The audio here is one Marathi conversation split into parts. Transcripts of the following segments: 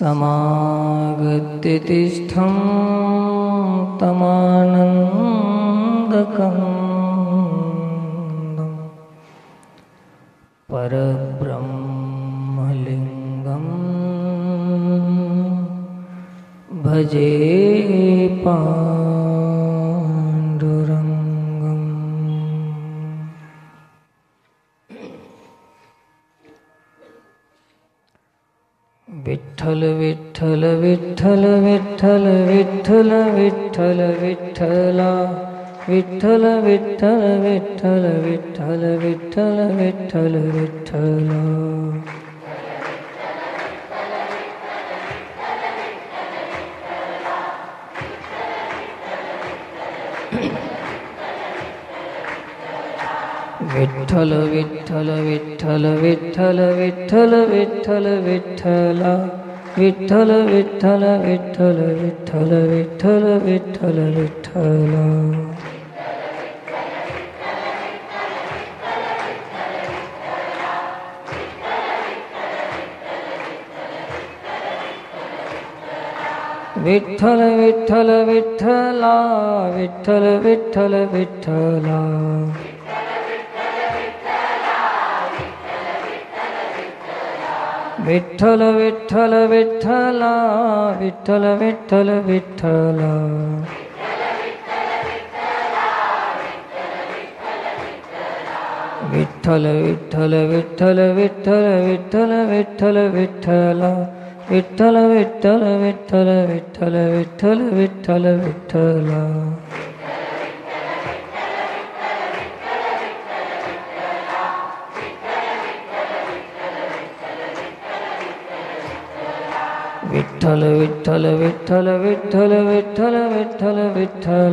समागत्य तिष्ठं तमानन्दकन्दं परब्रह्मलिङ्गं भजे पाण्डुरङ्गम्। विठ्ठल विठ्ठल विठ्ठल विठ्ठल विठ्ठल विठ्ठल विठ्ठला विठ्ठल विठ्ठल विठ्ठल विठ्ठल विठ्ठल विठ्ठल विठ्ठला विठ्ठल विठ्ठल विठ्ठल विठ्ठल विठ्ठल विठ्ठल विठ्ठला विठ्ठल विठ्ठल विठ्ठल विठ्ठल विठ्ठल विठ्ठल विठ्ठला विठ्ठल विठ्ठल विठ्ठला विठ्ठल विठ्ठल विठ्ठला विठ्ठल विठ्ठल विठ्ठला विठ्ठल विठ्ठल विठ्ठला विठ्ठल विठ्ठल विठ्ठल विठ्ठल विठ्ठल विठ्ठल विठ्ठला विठ्ठल विठ्ठल विठ्ठल विठ्ठल विठ्ठल विठ्ठल विठ्ठला विठ्ठल विठ्ठल विठ्ठल विठ्ठल विठ्ठल विठ्ठल विठ्ठला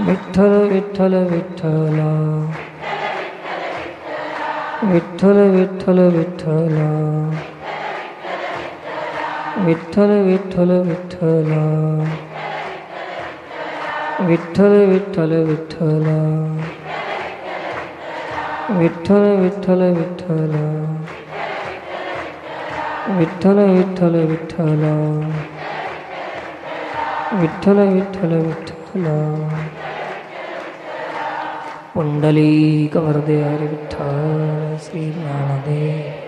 विठ्ठल विठ्ठल विठ्ठल विठ्ठल विठ्ठल विठ्ठल विठ्ठला विठ्ठल विठ्ठल विठ्ठला विठ्ठल विठ्ठल विठ्ठला विठ्ठल विठ्ठल विठ्ठला विठ्ठल विठ्ठल विठ्ठला विठ्ठल विठ्ठल विठ्ठला विठ्ठल विठ्ठल विठ्ठला विठ्ठल विठ्ठल विठ्ठला पुंडलीक वरदे हरी विठ्ठल श्री ज्ञानदेव।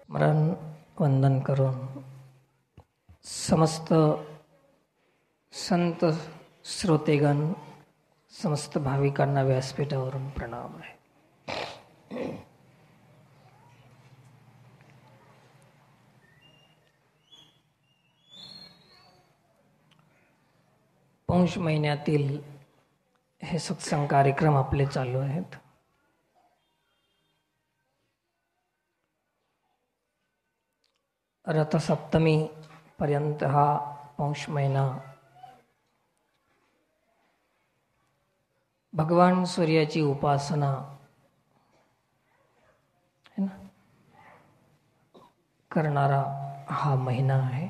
स्मरण वंदन करून समस्त संत श्रोतेगण समस्त भाविकांना व्यासपीठावरून प्रणाम आहे। पौष महिन्यातील हे सत्संग कार्यक्रम आपले चालू आहेत। रथसप्तमी पर्यंत हा पौष महिना भगवान सूर्याची उपासना है ना करणारा हा महिना आहे।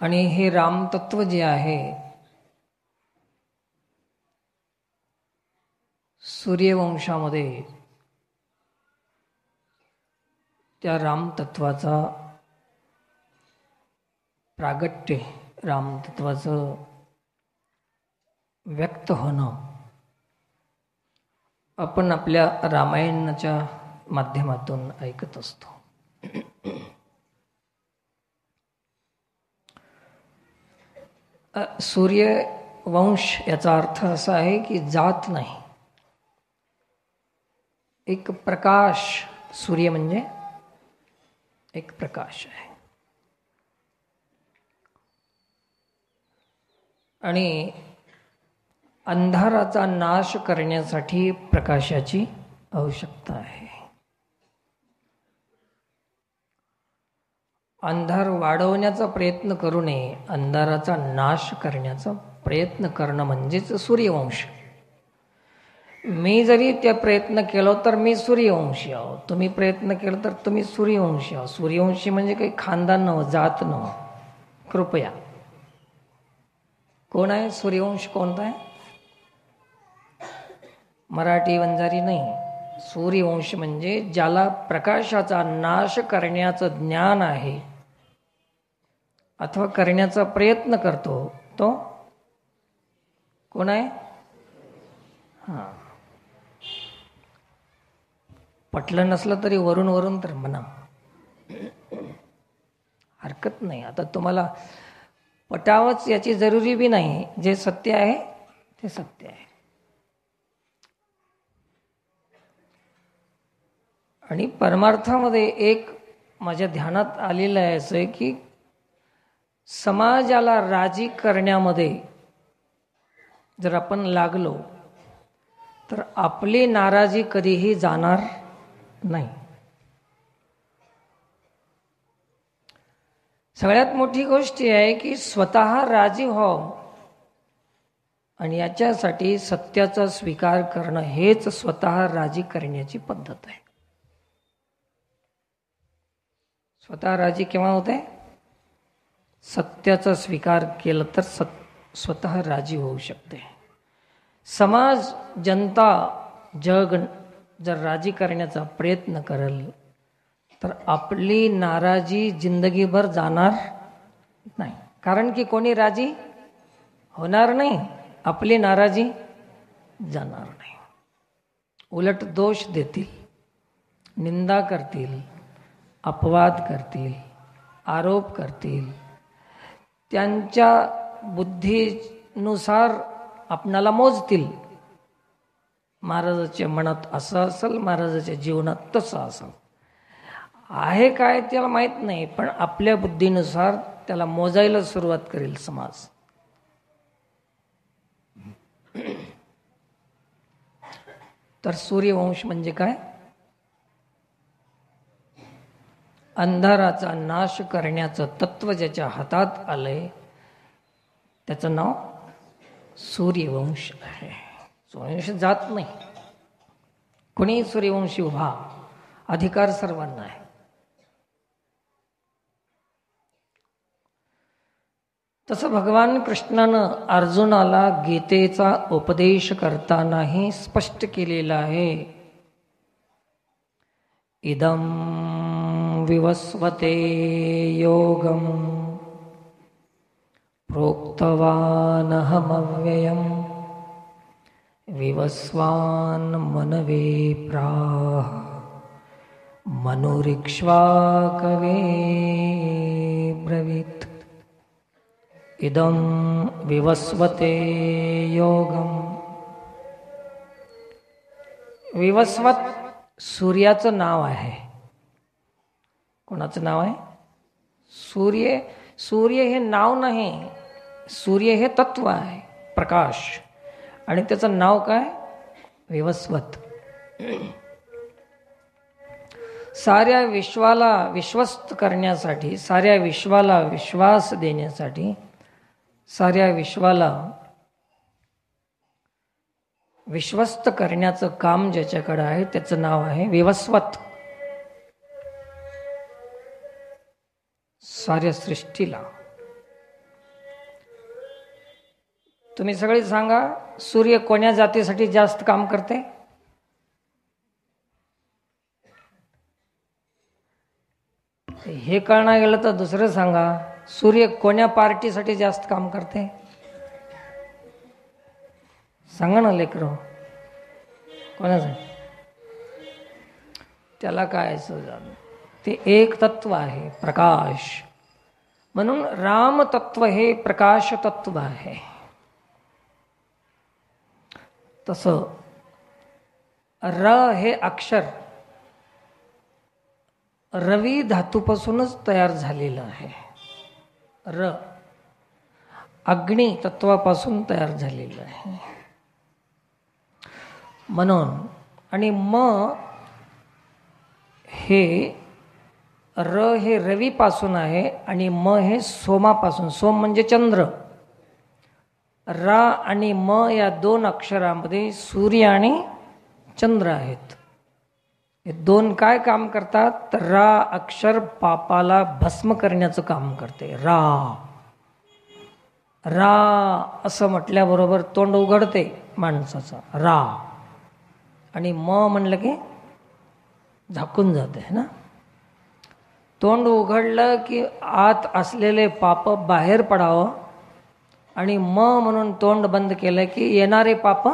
आणि हे रामतत्व जे आहे सूर्यवंशामध्ये त्या रामतत्वाचा प्रागट्य रामतत्वाचं व्यक्त होणं आपण आपल्या रामायणाच्या माध्यमातून ऐकत असतो। सूर्यवंश याचा अर्थ असा आहे की जात नाही, एक प्रकाश। सूर्य म्हणजे एक प्रकाश आहे आणि अंधाराचा नाश करण्यासाठी प्रकाशाची आवश्यकता आहे। अंधार वाढवण्याचा प्रयत्न करू नये, अंधाराचा नाश करण्याचा प्रयत्न करणं म्हणजेच सूर्यवंश. मी जरी त्या प्रयत्न केला तर मी सूर्यवंशी आहो, तुम्ही प्रयत्न केला तर तुम्ही सूर्यवंशी आहो. सूर्यवंशी म्हणजे काही खानदान नव्हतं, जात नव्हतं. कृपया कोण आहे सूर्यवंश? कोणता आहे? मराठी वंजारी नाही. सूर्यवंश म्हणजे ज्याला प्रकाशाचा नाश करण्याचं ज्ञान आहे अथवा करण्याचा प्रयत्न करतो, तो कोण आहे? हां, पटलं नसलं तरी वरून वरून तर म्हणा, हरकत नाही. आता तुम्हाला पटावंच याची जरुरी बी नाही. जे सत्य आहे ते सत्य आहे. आणि परमार्थामध्ये एक माझ्या ध्यानात आलेलं आहे असं की समाजाला राजी करण्यामध्ये जर आपण लागलो तर आपली नाराजी कधीही जाणार नाही. सगळ्यात मोठी गोष्ट आहे की स्वतः राजी व्हावं आणि याच्यासाठी सत्याचा स्वीकार करणं हेच स्वतः राजी करण्याची पद्धत आहे. स्वतः राजी केव्हा होते? सत्याचा स्वीकार केलं तर स्वतः राजी होऊ शकते. समाज, जनता, जग जर राजी करण्याचा प्रयत्न करेल तर आपली नाराजी जिंदगीभर जाणार नाही. कारण की कोणी राजी होणार नाही, आपली नाराजी जाणार नाही. उलट दोष देतील, निंदा करतील, अपवाद करतील, आरोप करतील. त्यांच्या बुद्धीनुसार आपणाला मोजतील. महाराजाच्या मनात असं असेल, महाराजाच्या जीवनात तसं असेल. आहे काय त्याला माहीत नाही, पण आपल्या बुद्धीनुसार त्याला मोजायला सुरुवात करेल समाज. तर सूर्यवंश म्हणजे काय? अंधाराचा नाश करण्याचं तत्व ज्याच्या हातात आलंय त्याचं नाव सूर्यवंश आहे. सूर्यवंश जात नाही. कोणी सूर्यवंशी व्हा, अधिकार सर्वांना आहे. तसं भगवान कृष्णानं अर्जुनाला गीतेचा उपदेश करतानाही स्पष्ट केलेला आहे. इदं विवस्वते योगं प्रोक्तवानहमव्ययं विवस्वान् मनवे प्राह मनुरिक्ष्वाकवे ब्रवीत्. इदं विवस्वते योगं. विवस्वत सूर्याचं नाव आहे. कोणाचं नाव आहे? सूर्य. सूर्य हे नाव नाही, सूर्य हे तत्व आहे, प्रकाश. आणि त्याचं नाव काय? विवस्वत. साऱ्या विश्वाला विश्वस्त करण्यासाठी, साऱ्या विश्वाला विश्वास देण्यासाठी, साऱ्या विश्वाला विश्वस्त करण्याचं काम ज्याच्याकडे आहे त्याचं नाव आहे विवस्वत. साऱ्या सृष्टीला. तुम्ही सगळे सांगा, सूर्य कोण्या जातीसाठी जास्त काम करते? हे कळणार गेलं तर दुसरं सांगा, सूर्य कोण्या पार्टीसाठी जास्त काम करते? सांगा ना लेकरं, कोणासाठी? त्याला काय जाणं? ते एक तत्व आहे, प्रकाश. म्हणून राम तत्व हे प्रकाश तत्व आहे. तसं र हे अक्षर रवी धातूपासूनच तयार झालेलं आहे. र अग्नी तत्वापासून तयार झालेलं आहे. म्हणून आणि म हे र हे रवीपासून आहे आणि म हे सोमापासून. सोम म्हणजे चंद्र. रा आणि म या दोन अक्षरामध्ये सूर्य आणि चंद्र आहेत. हे दोन काय काम करतात? तर रा अक्षर पापाला भस्म करण्याचं काम करते. रा रा असं म्हटल्याबरोबर तोंड उघडते माणसाचं. रा आणि म म्हणलं की झाकून जाते ना. तोंड उघडलं की आत असलेले पाप बाहेर पडावं आणि म म्हणून तोंड बंद केलं की येणारे पाप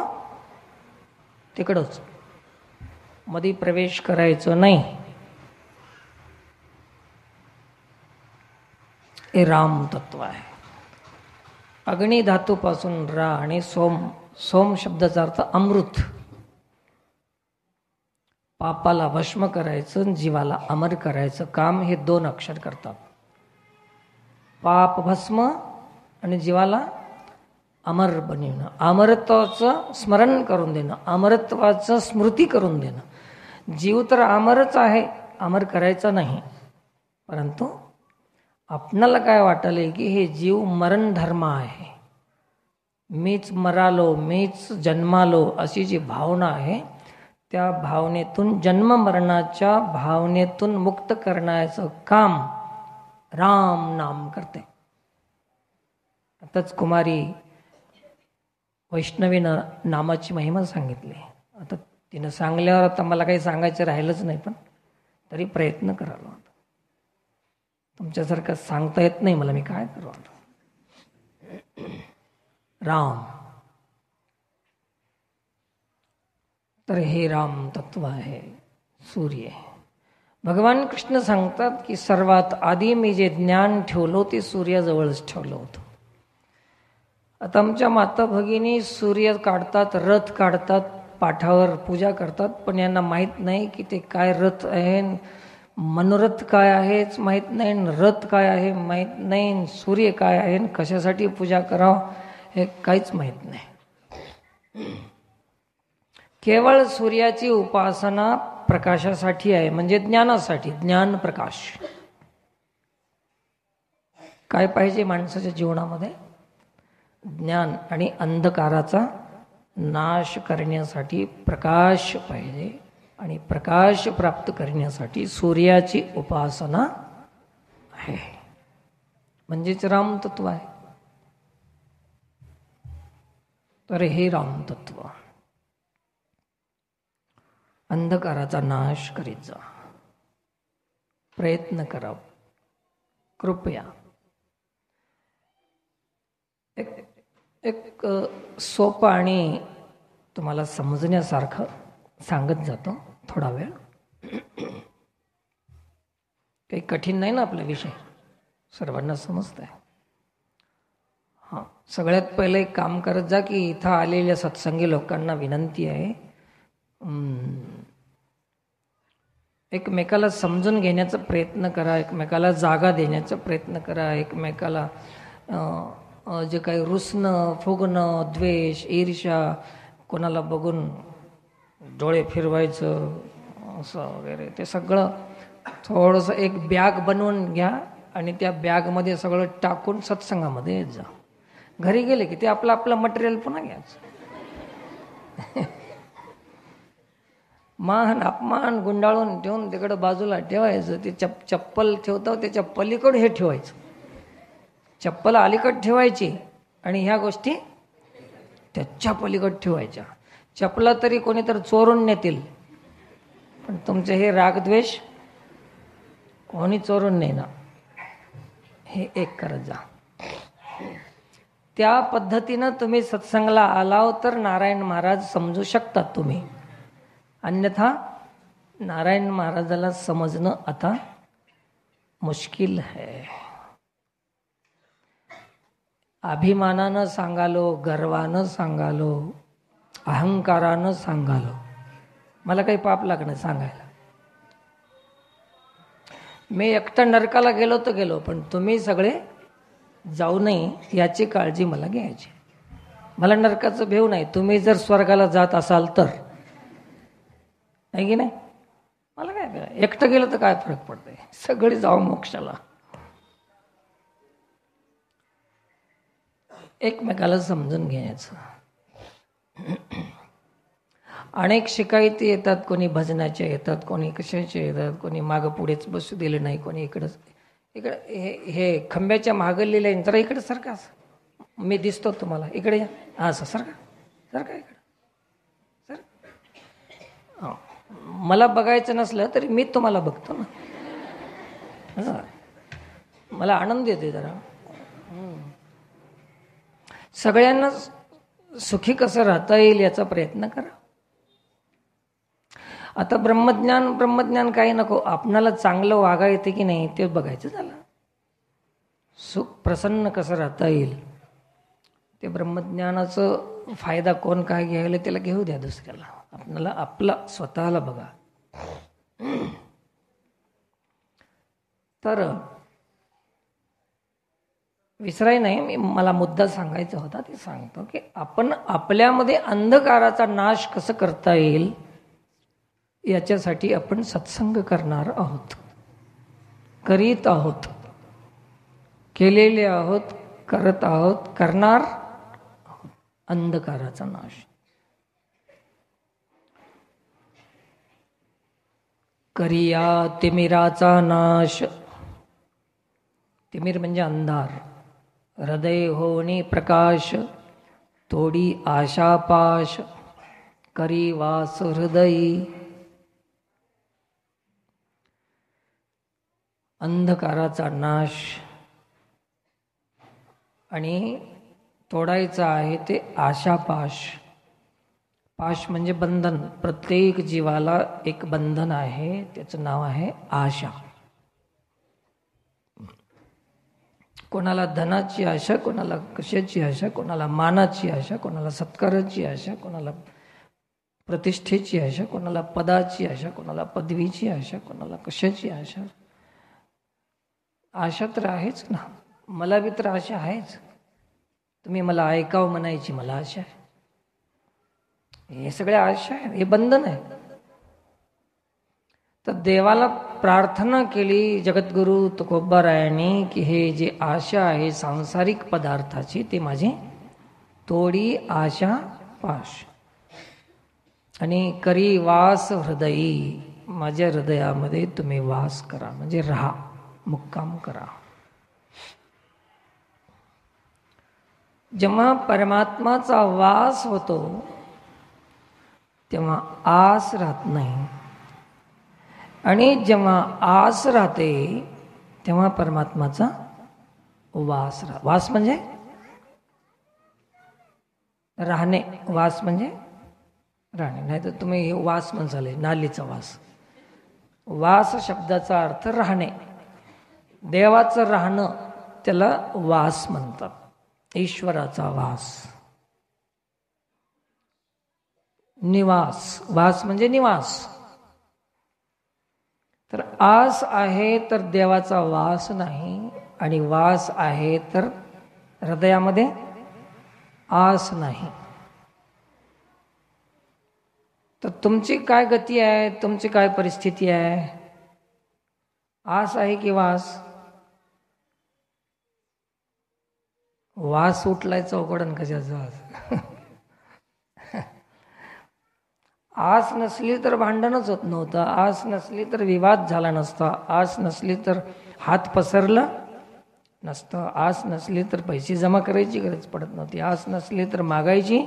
तिकडंच, मध्ये प्रवेश करायचं नाही. हे राम तत्व आहे. अग्नी धातूपासून रा आणि सोम. सोम शब्दाचा अर्थ अमृत. पापाला भस्म करायचं, जीवाला अमर करायचं काम हे दोन अक्षर करतात. पाप भस्म आणि जीवाला अमर बनवणं, अमरत्वाचं स्मरण करून देणं, अमरत्वाचं स्मृती करून देणं. जीव तर अमरच आहे, अमर करायचं नाही. परंतु आपणाला काय वाटलं की हे जीव मरण धर्म आहे, मीच मरालो, मीच जन्मालो, अशी जी भावना आहे त्या भावनेतून, जन्म मरणाच्या भावनेतून मुक्त करण्याचं काम राम नाम करते. आताच कुमारी वैष्णवीनं नामाची महिमा सांगितली. आता तिनं सांगल्यावर आता मला काही सांगायचं राहिलंच नाही, पण तरी प्रयत्न करायला आता. तुमच्यासारखं सांगता येत नाही मला, मी काय करू आता. राम, तर हे राम तत्व आहे. सूर्य. भगवान कृष्ण सांगतात की सर्वात आधी मी जे ज्ञान ठेवलं ते सूर्याजवळच ठेवलं होतं. आता आमच्या माता भगिनी सूर्य काढतात, रथ काढतात, पाठावर पूजा करतात, पण यांना माहीत नाही की ते काय रथ आहे, मनोरथ काय आहेच माहीत नाही, रथ काय आहे माहीत नाही, सूर्य काय आहे, कशासाठी पूजा करावं हे काहीच माहीत नाही. केवळ सूर्याची उपासना प्रकाशासाठी आहे, म्हणजे ज्ञानासाठी. ज्ञान प्रकाश काय पाहिजे माणसाच्या जीवनामध्ये? ज्ञान. आणि अंधकाराचा नाश करण्यासाठी प्रकाश पाहिजे, आणि प्रकाश प्राप्त करण्यासाठी सूर्याची उपासना आहे, म्हणजेच राम तत्व आहे. तर हे राम तत्व अंधकाराचा नाश करीत जा. प्रयत्न करा कृपया. एक सोपं आणि तुम्हाला समजण्यासारखं सांगत जातो थोडा वेळ. काही कठीण नाही ना आपला विषय, सर्वांना समजत आहे. हां, सगळ्यात पहिलं एक काम करत जा की इथं आलेल्या सत्संगी लोकांना विनंती आहे, एकमेकाला समजून घेण्याचा प्रयत्न करा, एकमेकाला जागा देण्याचा प्रयत्न करा, एकमेकाला जे काही रुसणं, फुगणं, द्वेष, ईर्ष्या, कोणाला बघून डोळे फिरवायचं असं वगैरे, ते सगळं थोडंसं एक बॅग बनवून घ्या आणि त्या बॅगमध्ये सगळं टाकून सत्संगामध्ये येत जा. घरी गेले की ते आपलं आपलं मटेरियल पुन्हा घ्यायचं. मान अपमान गुंडाळून ठेवून तिकडं बाजूला ठेवायचं. ते चप्पल ठेवतो त्याच्या पलीकडे हे ठेवायचं, चप्पल अलीकडे ठेवायची आणि ह्या गोष्टी त्याच्या पलीकडे ठेवायच्या. चपला तरी कोणीतरी चोरून नेतील, पण तुमचे हे रागद्वेष कोणी चोरून नेणार, हे एक करत जा. त्या पद्धतीनं तुम्ही सत्संगाला आलाव तर नारायण महाराज समजू शकतात तुम्ही, अन्यथा नारायण महाराजाला समजणं आता मुश्किल है. अभिमानानं सांगालो, गर्वानं सांगालो, अहंकारानं सांगालो, मला काही पाप लागणं सांगायला. मी एकटा नरकाला गेलो तर गेलो, पण तुम्ही सगळे जाऊ नये याची काळजी मला घ्यायची. मला नरकाचं भेव नाही. तुम्ही जर स्वर्गाला जात असाल तर, आहे की नाही? मला काय करा, एकटं गेलं तर काय फरक पडतंय, सगळे जाऊ मोक्षाला. एकमेकाला समजून घ्यायचं. अनेक शिकायती येतात, कोणी भजनाचे येतात, कोणी कशाचे येतात, कोणी मागं पुढेच बसू दिले नाही, कोणी इकडंच. हे खंब्याच्या मागं लिहिलं, जरा इकडे सारखा, मी दिसतो तुम्हाला, इकडे या, हा असं सारखा सारखा इकडे सर. मला बघायचं नसलं तरी मी तुम्हाला बघतो ना, मला आनंद येते जरा. सगळ्यांना सुखी कसं राहता येईल याचा प्रयत्न करा. आता ब्रह्मज्ञान काही नको, आपणाला चांगलं वागा येते की नाही ते बघायचं झालं. सुख प्रसन्न कसं राहता येईल ते ब्रह्मज्ञानाचं फायदा कोण काय घ्यायला त्याला घेऊ द्या दुसऱ्याला, आपल्याला आपला स्वतःला बघा. तर विसराय नाही, मला मुद्दा सांगायचा होता ते सांगतो की आपण आपल्यामध्ये अंधकाराचा नाश कसं करता येईल याच्यासाठी आपण सत्संग करणार आहोत, करीत आहोत, केलेले आहोत, करत आहोत, करणार आहोत. अंधकाराचा नाश. करिया तिमिराचा नाश. तिमिर म्हणजे अंधार. हृदय होणी प्रकाश, तोडी आशापाश, करी वास हृदयी. अंधकाराचा नाश आणि तोडायचा आहे ते आशापाश. पाश म्हणजे बंधन. प्रत्येक जीवाला एक बंधन आहे, त्याचं नाव आहे आशा. कोणाला धनाची आशा, कोणाला कशाची आशा, कोणाला मानाची आशा, कोणाला सत्काराची आशा, कोणाला प्रतिष्ठेची आशा, कोणाला पदाची आशा, कोणाला पदवीची आशा, कोणाला कशाची आशा. आशा तर आहेच ना, मला बी तर आशा आहेच. तुम्ही मला ऐकावं म्हणायची मला आशा आहे. हे सगळ्या आशा आहे, हे बंधन आहे. तर देवाला प्रार्थना केली जगद्गुरु तुकोबारायांनी की हे जे आशा आहे सांसारिक पदार्थाची ते माझी तोडी आशा पाश. आणि करी वास हृदयी, माझ्या हृदयामध्ये तुम्ही वास करा, म्हणजे राहा, मुक्काम करा. जेव्हा परमात्माचा वास होतो तेव्हा आस राहत नाही, आणि जेव्हा आस राहते तेव्हा परमात्माचा वास वास म्हणजे राहणे, वास म्हणजे राहणे. नाही तर तुम्ही वास म्हणसाल नालीचा वास. वास शब्दाचा अर्थ राहणे. देवाचं राहणं त्याला वास म्हणतात, ईश्वराचा वास. निवास, वास म्हणजे निवास. तर आस आहे तर देवाचा वास नाही, आणि वास आहे तर हृदयामध्ये आस नाही. तर तुमची काय गती आहे, तुमची काय परिस्थिती आहे? आस आहे की वास? वास उठलाय चौकडन कशाचा? आस नसली तर भांडणच होत नव्हतं, आस नसली तर विवाद झाला नसता, आस नसली तर हात पसरलं नसतं, आस नसली तर पैसे जमा करायची गरज पडत नव्हती, आस नसली तर मागायची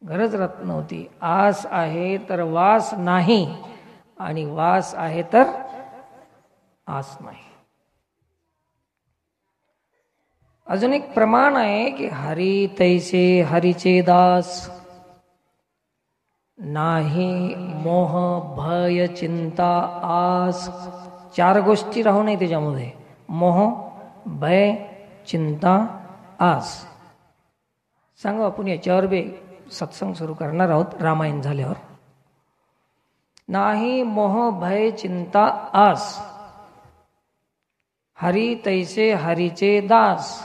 गरज राहत नव्हती. आस आहे तर वास नाही, आणि वास आहे तर आस नाही. अजून एक प्रमाण आहे की हरी तैसे हरीचे दास, नाही मोह भय चिंता आस. चार गोष्टी राहू नये त्याच्यामध्ये: मोह भय चिंता आस. सांगू आपण याच्यावर बी सत्संग सुरू करणार आहोत रामायण झाल्यावर. नाही मोह भय चिंता आस, हरी तैसे हरीचे दास.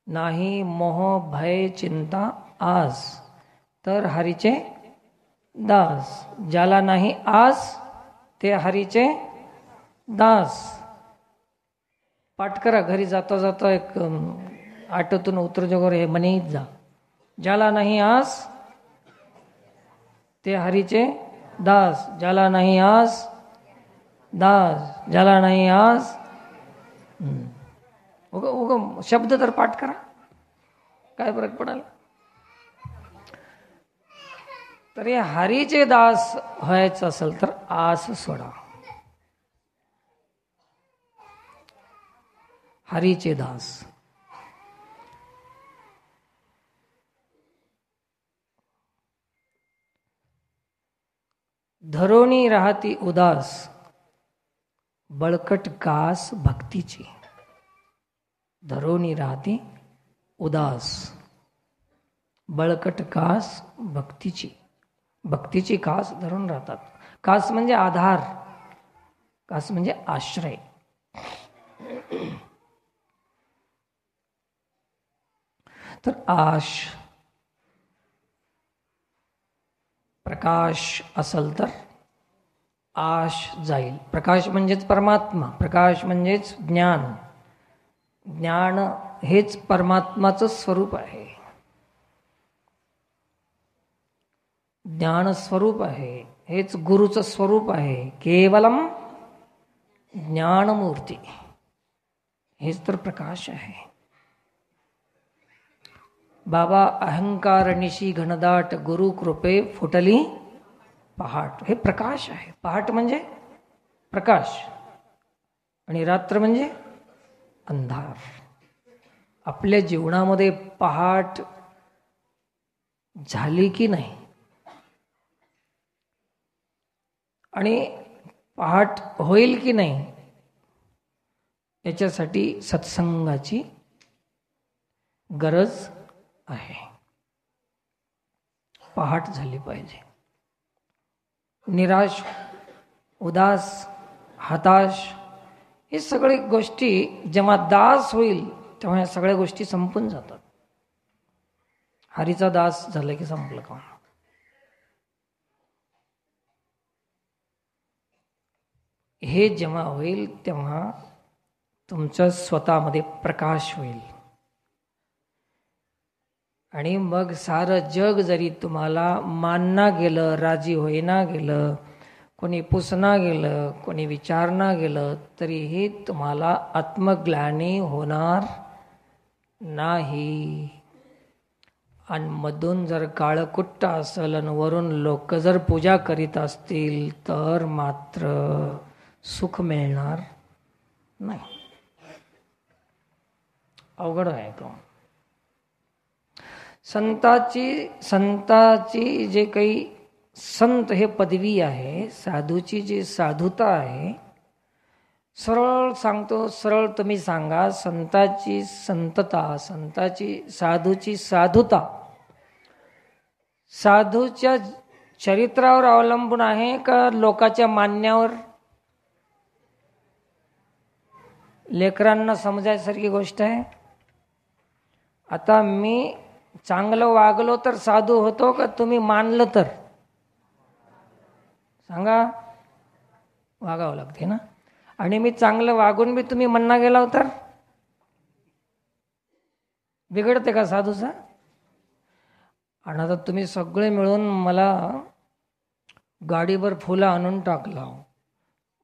नाही मोह भय चिंता आस, तर हरीचे दास. ज्याला नाही आस ते हरीचे दास. पाठ करा घरी जाता जाता, एक आटोतून उतरजोगर हे म्हणीत जा. ज्याला नाही आस ते हरीचे दास, ज्याला नाही आस दास, ज्याला नाही आस. उग शब्द तर पाठ करा, काय फरक पडाल. तर हे हरीचे दास व्हायचं असेल तर आस सोडा. हरीचे दास. धरोणी राहती उदास, बळकट कास भक्तीची. धरोणी राहती उदास, बळकट कास भक्तीची. भक्तीची कास धरून राहतात. कास म्हणजे आधार, कास म्हणजे आश्रय. तर आश प्रकाश असेल तर आश जाईल. प्रकाश म्हणजेच परमात्मा, प्रकाश म्हणजेच ज्ञान. ज्ञान हेच परमात्माचं स्वरूप आहे, ज्ञान स्वरूप आहे, हेच गुरुचं स्वरूप आहे. केवलम ज्ञानमूर्ती, हेच तर प्रकाश आहे. बाबा अहंकार निशी घनदाट, गुरु कृपे फुटली पहाट. हे प्रकाश आहे. पहाट म्हणजे प्रकाश आणि रात्र म्हणजे अंधार. आपल्या जीवनामध्ये पहाट झाली की नाही आणि पहाट होईल की नाही, याच्यासाठी सत्संगाची गरज आहे. पहाट झाली पाहिजे. निराश, उदास, हताश हे सगळे गोष्टी जेव्हा दास होईल तेव्हा या सगळ्या गोष्टी संपून जातात. हरीचा दास झाला की संपलं काम. हे जेव्हा होईल तेव्हा तुमच्या स्वतःमध्ये प्रकाश होईल आणि मग सारं जग जरी तुम्हाला मानना गेलं, राजी होईना गेलं, कोणी पुसना गेलं, कोणी विचारणा गेलं, तरीही तुम्हाला आत्मग्लानी होणार नाही. आणि मधून जर काळकुट्ट असेल आणि वरून लोक जर पूजा करीत असतील तर मात्र सुख मिळणार नाही. अवघड आहे तो. संताची जे काही संत हे पदवी आहे, साधूची जी साधुता आहे, सरळ सांगतो, सरळ तुम्ही सांगा, संताची संतता, संताची साधूची साधुता साधूच्या चरित्रावर अवलंबून आहे का लोकांच्या मान्यावर? लेकरांना समजायसारखी गोष्ट आहे. आता मी चांगलं वागलो तर साधू होतो का तुम्ही मानलं तर? सांगा. वागावं लागते ना. आणि मी चांगलं वागून बी तुम्ही म्हणना गेला तर बिघडते का साधूचा? आणि आता तुम्ही सगळे मिळून मला गाडीवर फुलं आणून टाकला,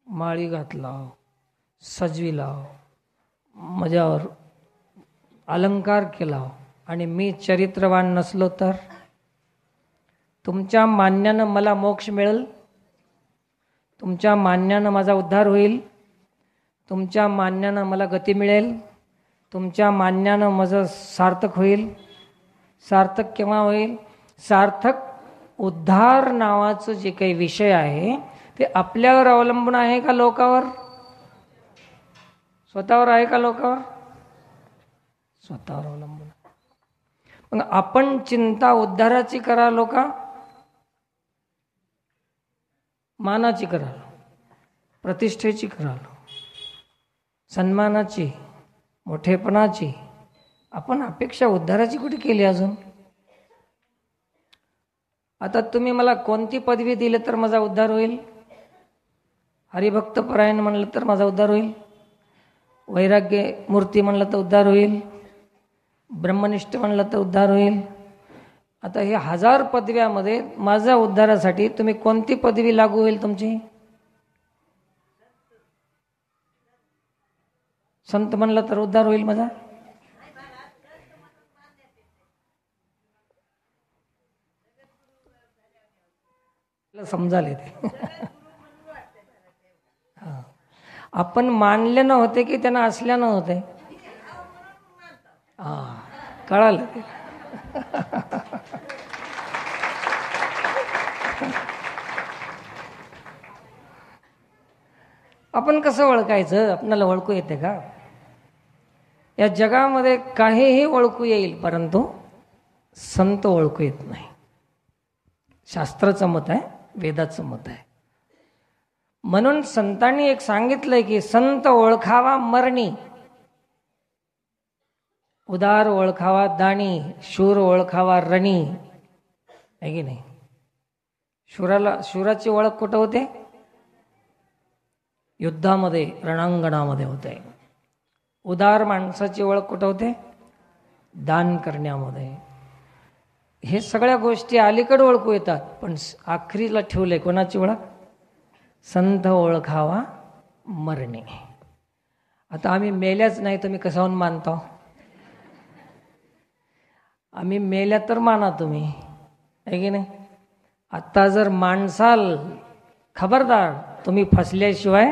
माळी घातला, सजविला, माझ्यावर अलंकार केला आणि मी चरित्रवान नसलो तर तुमच्या मान्यानं मला मोक्ष मिळेल? तुमच्या मान्यानं माझा उद्धार होईल? तुमच्या मान्यानं मला गती मिळेल? तुमच्या मान्यानं माझं सार्थक होईल? सार्थक केव्हा होईल? सार्थक उद्धार नावाचं जे काही विषय आहे ते आपल्यावर अवलंबून आहे का लोकावर? स्वतःवर आहे का लोकावर? स्वतःवर अवलंबून. मग आपण चिंता उद्धाराची करा, लोका मानाची कराल, प्रतिष्ठेची कराल, सन्मानाची, मोठेपणाची. आपण अपेक्षा उद्धाराची कुठे केली अजून? आता तुम्ही मला कोणती पदवी दिली तर माझा उद्धार होईल? हरिभक्त परायण म्हणलं तर माझा उद्धार होईल, वैराग्य मूर्ती म्हणलं तर उद्धार होईल, ब्रह्मनिष्ठ म्हणलं तर उद्धार होईल. आता हे 1000 पदव्यामध्ये माझ्या उद्धारासाठी तुम्ही कोणती पदवी लागू होईल तुमची? संत म्हणलं तर उद्धार होईल माझा? समजाले ते आपण मानले नव्हते की त्यांना असल्या नव्हते. कळालं ते. आपण कसं ओळखायचं? आपल्याला ओळखू येते का? या जगामध्ये काहीही ओळखू येईल, परंतु संत ओळखू येत नाही. शास्त्राचं मत आहे, वेदाचं मत आहे. म्हणून संतांनी एक सांगितलंय की संत ओळखावा मरणी, उदार ओळखावा दाणी, शूर ओळखावा रणी. आहे की नाही? शूराची ओळख कुठं होते? युद्धामध्ये, रणांगणामध्ये होते. उदार माणसाची ओळख कुठं होते? दान करण्यामध्ये. हे सगळ्या गोष्टी अलीकडे ओळखू येतात, पण आखरीला ठेवले कोणाची ओळख? संत ओळखावा मरणे. आता आम्ही मेल्याच नाही, तुम्ही कशाहून मानता? आम्ही मेल्या तर माना तुम्ही, आहे की नाही? आता जर माणसाल, खबरदार, तुम्ही फसल्याशिवाय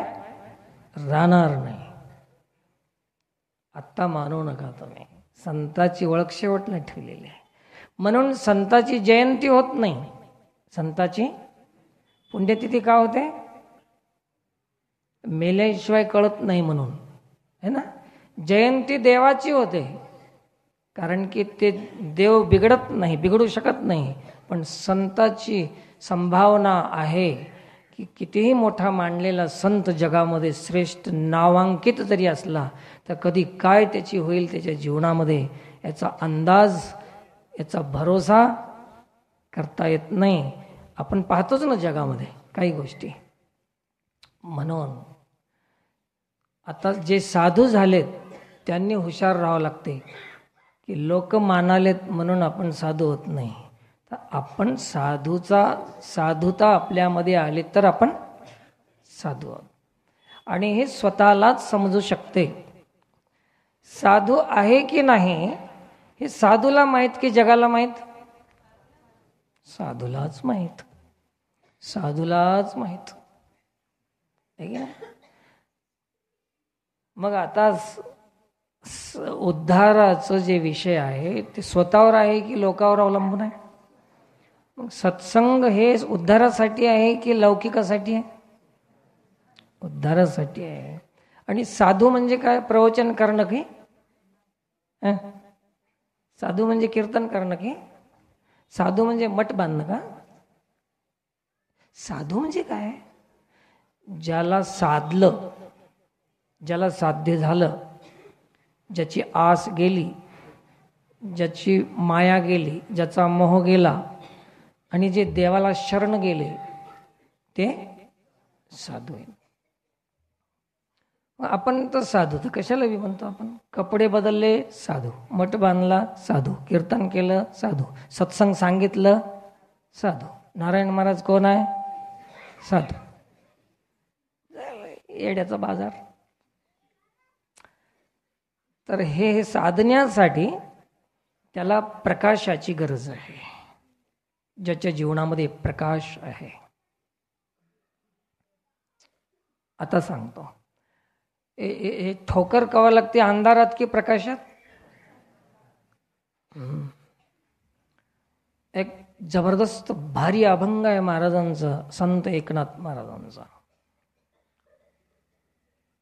राहणार नाही. आत्ता मानू नका तुम्ही. संताची ओळख शेवटला ठेवलेली आहे. म्हणून संताची जयंती होत नाही. संताची पुण्यतिथी का होते? मेल्याशिवाय कळत नाही म्हणून, है ना? जयंती देवाची होते, कारण की ते देव बिघडत नाही, बिघडू शकत नाही. पण संताची संभावना आहे की कितीही मोठा मानलेला संत जगामध्ये श्रेष्ठ नावांकित जरी असला तर कधी काय त्याची होईल त्याच्या जीवनामध्ये याचा अंदाज, याचा भरोसा करता येत नाही. आपण पाहतोच ना जगामध्ये काही गोष्टी. म्हणून आता जे साधू झालेत त्यांनी हुशार राहावं लागते की लोक मानालेत म्हणून आपण साधू होत नाही. तर आपण साधुता आपल्यामध्ये आली तर आपण साधू आहोत. आणि हे स्वतःलाच समजू शकते. साधू आहे की नाही हे साधूला माहीत की जगाला माहीत? साधूलाच माहीत. साधूलाच माहीत. मग आता उद्धाराचं जे विषय आहे ते स्वतःवर आहे की लोकांवर अवलंबून आहे? मग सत्संग हे उद्धारासाठी आहे की लौकिकासाठी आहे? उद्धारासाठी आहे. आणि साधू म्हणजे काय? प्रवचन करणं की? साधू म्हणजे कीर्तन करणं की? साधू म्हणजे मठ बांधणं का? साधू म्हणजे काय? ज्याला साधलं, ज्याला साध्य झालं, ज्याची आस गेली, ज्याची माया गेली, ज्याचा मोह गेला आणि जे देवाला शरण गेले ते साधू आहे. आपण तर साधू तर कशाला बी म्हणतो आपण. कपडे बदलले साधू, मठ बांधला साधू, कीर्तन केलं साधू, सत्संग सांगितलं साधू. नारायण महाराज कोण आहे? साधू. येड्याचा बाजार. तर हे साधण्यासाठी त्याला प्रकाशाची गरज आहे. ज्याच्या जीवनामध्ये प्रकाश आहे. आता सांगतो, हे ठोकर कवा लागते? अंधारात की प्रकाशात? एक जबरदस्त भारी अभंग आहे महाराजांचा, संत एकनाथ महाराजांचा.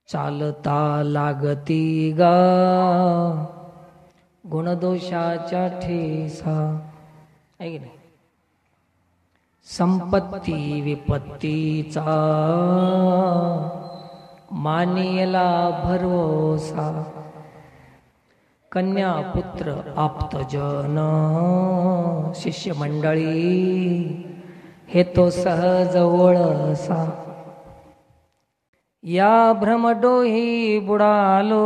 चालता लागती गा गुणदोषाच्या ठेसा. आहे की नाही? संपत्ती विपत्तीचा मानियला भरोसा. कन्या पुत्र आप्तजन शिष्य मंडळी हे तो सहज ओळसा. या भ्रमडोही बुडालो,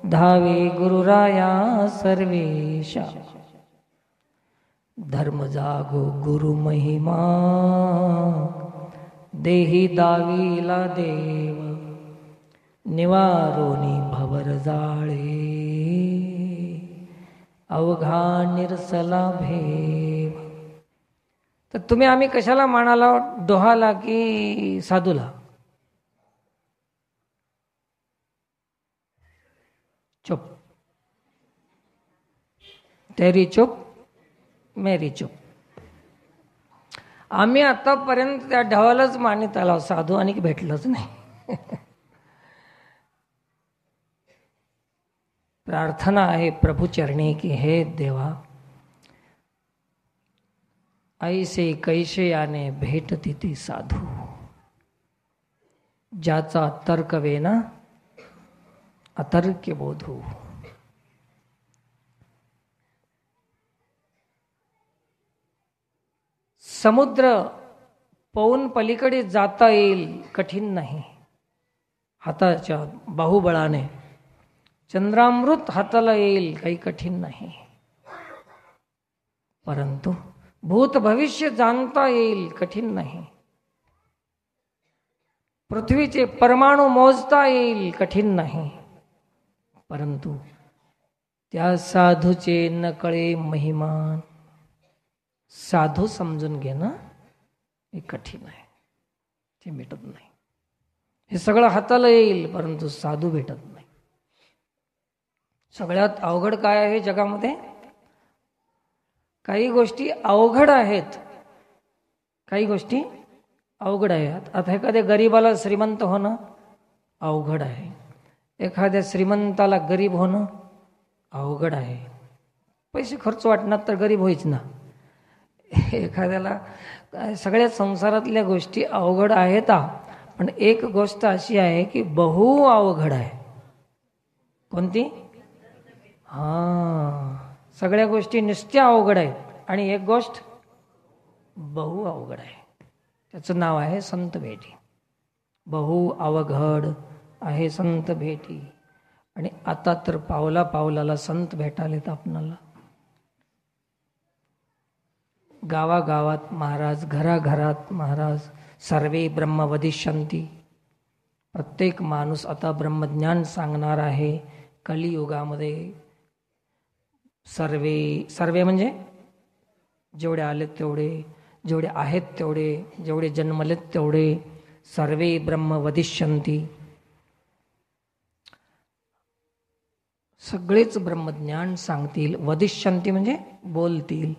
धावे गुरुराया सर्वेशा. धर्म जागो गुरु महिमा, देही दावीला देव. निवारोनी भवर जाळे, अवघा निरसला भेव. तर तुम्ही आम्ही कशाला मानाला, डोहाला की साधूला? चुप. तेरी चुप मेरी चुप. आम्ही आतापर्यंत त्या ढवालाच मानित आलो, साधू आणि भेटलंच नाही. प्रार्थना आहे प्रभू चरणी की हे देवा, ऐसे कैसे याने भेटती ती साधू, ज्याचा तर्क वेना अतर्क्य बोधू. समुद्र पवन पलीकडे जाता येईल कठीण नाही, हाताच्या बाहुबळाने. चंद्रामृत हाताला येईल काही कठीण नाही, परंतु भूत भविष्य जाणता येईल कठीण नाही. पृथ्वीचे परमाणु मोजता येईल कठीण नाही, परंतु त्या साधूचे न कळे महिमान. साधू समजून घेणं हे कठीण आहे, ते भेटत नाही. हे सगळं हाताला येईल परंतु साधू भेटत नाही. सगळ्यात अवघड काय आहे जगामध्ये? काही गोष्टी अवघड आहेत, काही गोष्टी अवघड आहेत. आता एखाद्या गरीबाला श्रीमंत होणं अवघड आहे, एखाद्या श्रीमंताला गरीब होणं अवघड आहे. पैसे खर्च वाटणार तर गरीब होईच ना. एखाद्याला सगळ्या संसारातल्या गोष्टी अवघड आहेत, पण एक गोष्ट अशी आहे की बहु अवघड आहे. कोणती? सगळ्या गोष्टी नुसत्या अवघड आहेत आणि एक गोष्ट बहु अवघड आहे. त्याचं नाव आहे संत भेटी. बहु अवघड आहे संत भेटी. आणि आता तर पावला पावलाला संत भेटालेत आपणाला. गावागावात महाराज, घराघरात महाराज. सर्वे ब्रह्म वदिष्यन्ति. प्रत्येक माणूस आता ब्रह्मज्ञान सांगणार आहे. कलियुगामध्ये सर्वे म्हणजे जेवढे आलेत तेवढे, जेवढे आहेत तेवढे, जेवढे जन्मलेत तेवढे. सर्वे ब्रह्म वदिष्यन्ति. सगळेच ब्रह्मज्ञान सांगतील. वदिष्यन्ति म्हणजे बोलतील.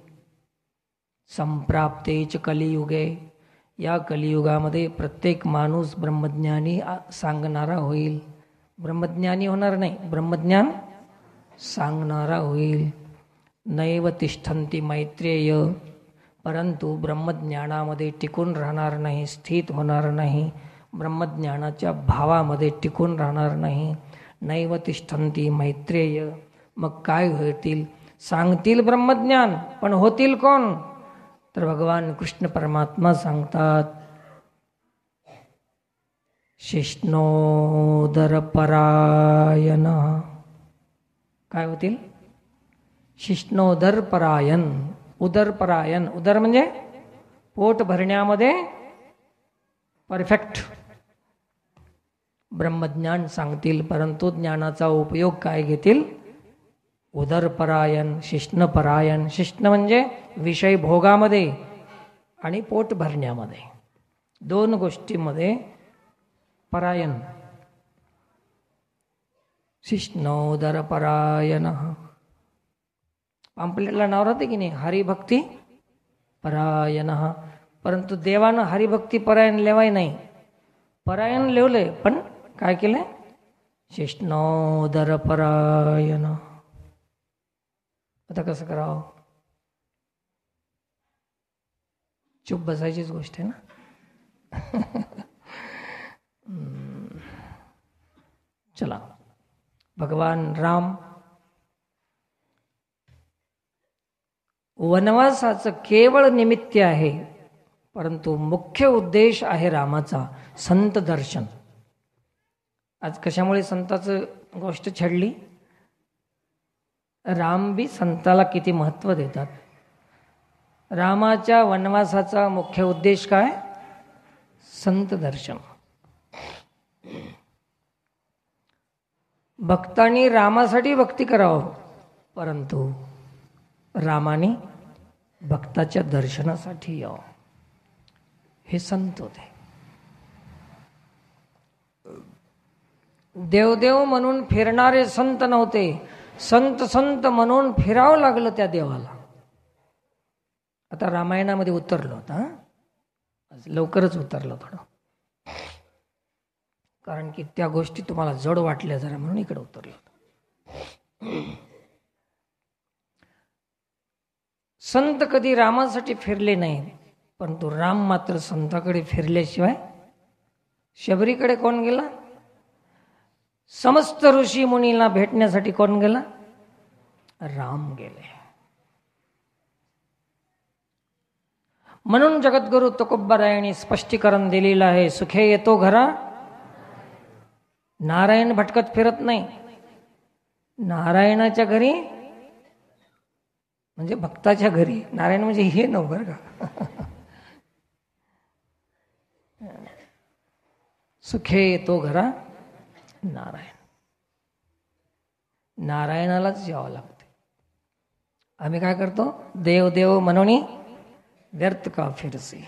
संप्राप्तेच कलियुगे. या कलियुगामध्ये प्रत्येक माणूस ब्रह्मज्ञानी सांगणारा होईल. ब्रह्मज्ञानी होणार नाही, ब्रह्मज्ञान सांगणारा होईल. नैव तिष्ठन्ति मैत्रेय. परंतु ब्रह्मज्ञानामध्ये टिकून राहणार नाही, स्थित होणार नाही. ब्रह्मज्ञानाच्या भावामध्ये टिकून राहणार नाही. नैव तिष्ठन्ति मैत्रेय. मग काय होतील? सांगतील ब्रह्मज्ञान, पण होतील कोण? तर भगवान कृष्ण परमात्मा सांगतात, शिष्णोदर परायण. काय होतील? शिष्णोदर परायण. उदर परायण. उदर म्हणजे पोट भरण्यामध्ये परफेक्ट. ब्रह्मज्ञान सांगतील, परंतु ज्ञानाचा उपयोग काय घेतील? उदरपरायण, शिष्णपरायण. शिष्ण म्हणजे विषय भोगामध्ये आणि पोट भरण्यामध्ये, दोन गोष्टीमध्ये परायण. शिष्णोदरपरायण. पांपलेटला नाव राहते की नाही, हरिभक्ती परायण. परंतु देवानं हरिभक्ती परायण लेवाय नाही. परायण लिवलंय, पण काय केलंय? शिष्णोदरपरायण. आता कसं करावं? चुप बसायचीच गोष्ट आहे ना. चला, भगवान राम वनवासाचं केवळ निमित्त आहे, परंतु मुख्य उद्देश आहे रामाचा संत दर्शन. आज कशामुळे संताचं गोष्ट छेडली? राम बी संताला किती महत्त्व देतात. रामाच्या वनवासाचा मुख्य उद्देश काय? संत दर्शन. भक्तांनी रामासाठी भक्ती करावं, परंतु रामाने भक्ताच्या दर्शनासाठी यावं. हे संत होते. देवदेव म्हणून फिरणारे संत नव्हते. संत संत म्हणून फिरावं लागलं त्या देवाला. आता रामायणामध्ये उतरलो होता, लवकरच उतरलो थोडं, कारण की त्या गोष्टी तुम्हाला जड वाटल्या जरा म्हणून इकडे उतरलो. संत कधी रामासाठी फिरले नाही, परंतु राम मात्र संताकडे फिरल्याशिवाय. शबरीकडे कोण गेला? समस्त ऋषी मुनीला भेटण्यासाठी कोण गेला? राम गेले. म्हणून जगद्गुरु तुकोबारायांनी स्पष्टीकरण दिलेलं आहे, सुखे येतो घरा. नारायण भटकत फिरत नाही. नारायणाच्या घरी म्हणजे भक्ताच्या घरी. नारायण म्हणजे हे नव्ह बरं का. सुखे येतो घरा नारायण. नारायणालाच यावं लागते. आम्ही काय करतो? देव देव म्हणून व्यर्थ का फिरसे.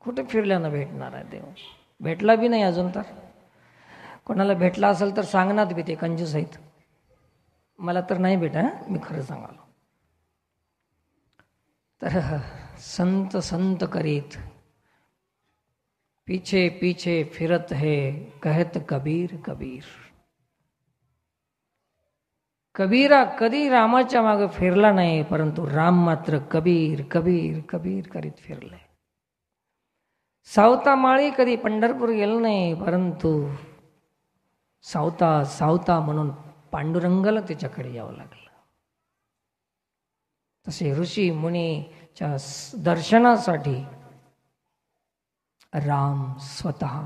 कुठे फिरल्यानं भेटणार आहे देव? भेटला बी नाही अजून तर. कोणाला भेटला असेल तर सांगणार बी ते कंजूस आहेत. मला तर नाही भेटा, मी खरं सांगालो. तर संत संत करीत पीछे पीछे फिरत है कहत कबीर कबीर. कबीरा कधी रामाच्या मागे फिरला नाही, परंतु राम मात्र कबीर कबीर कबीर करीत फिरले. सावता माळी कधी पंढरपूर गेलं नाही, परंतु सावता सावता म्हणून पांडुरंगाला त्याच्याकडे यावं लागलं. तसे ऋषी मुनीच्या दर्शनासाठी राम स्वतः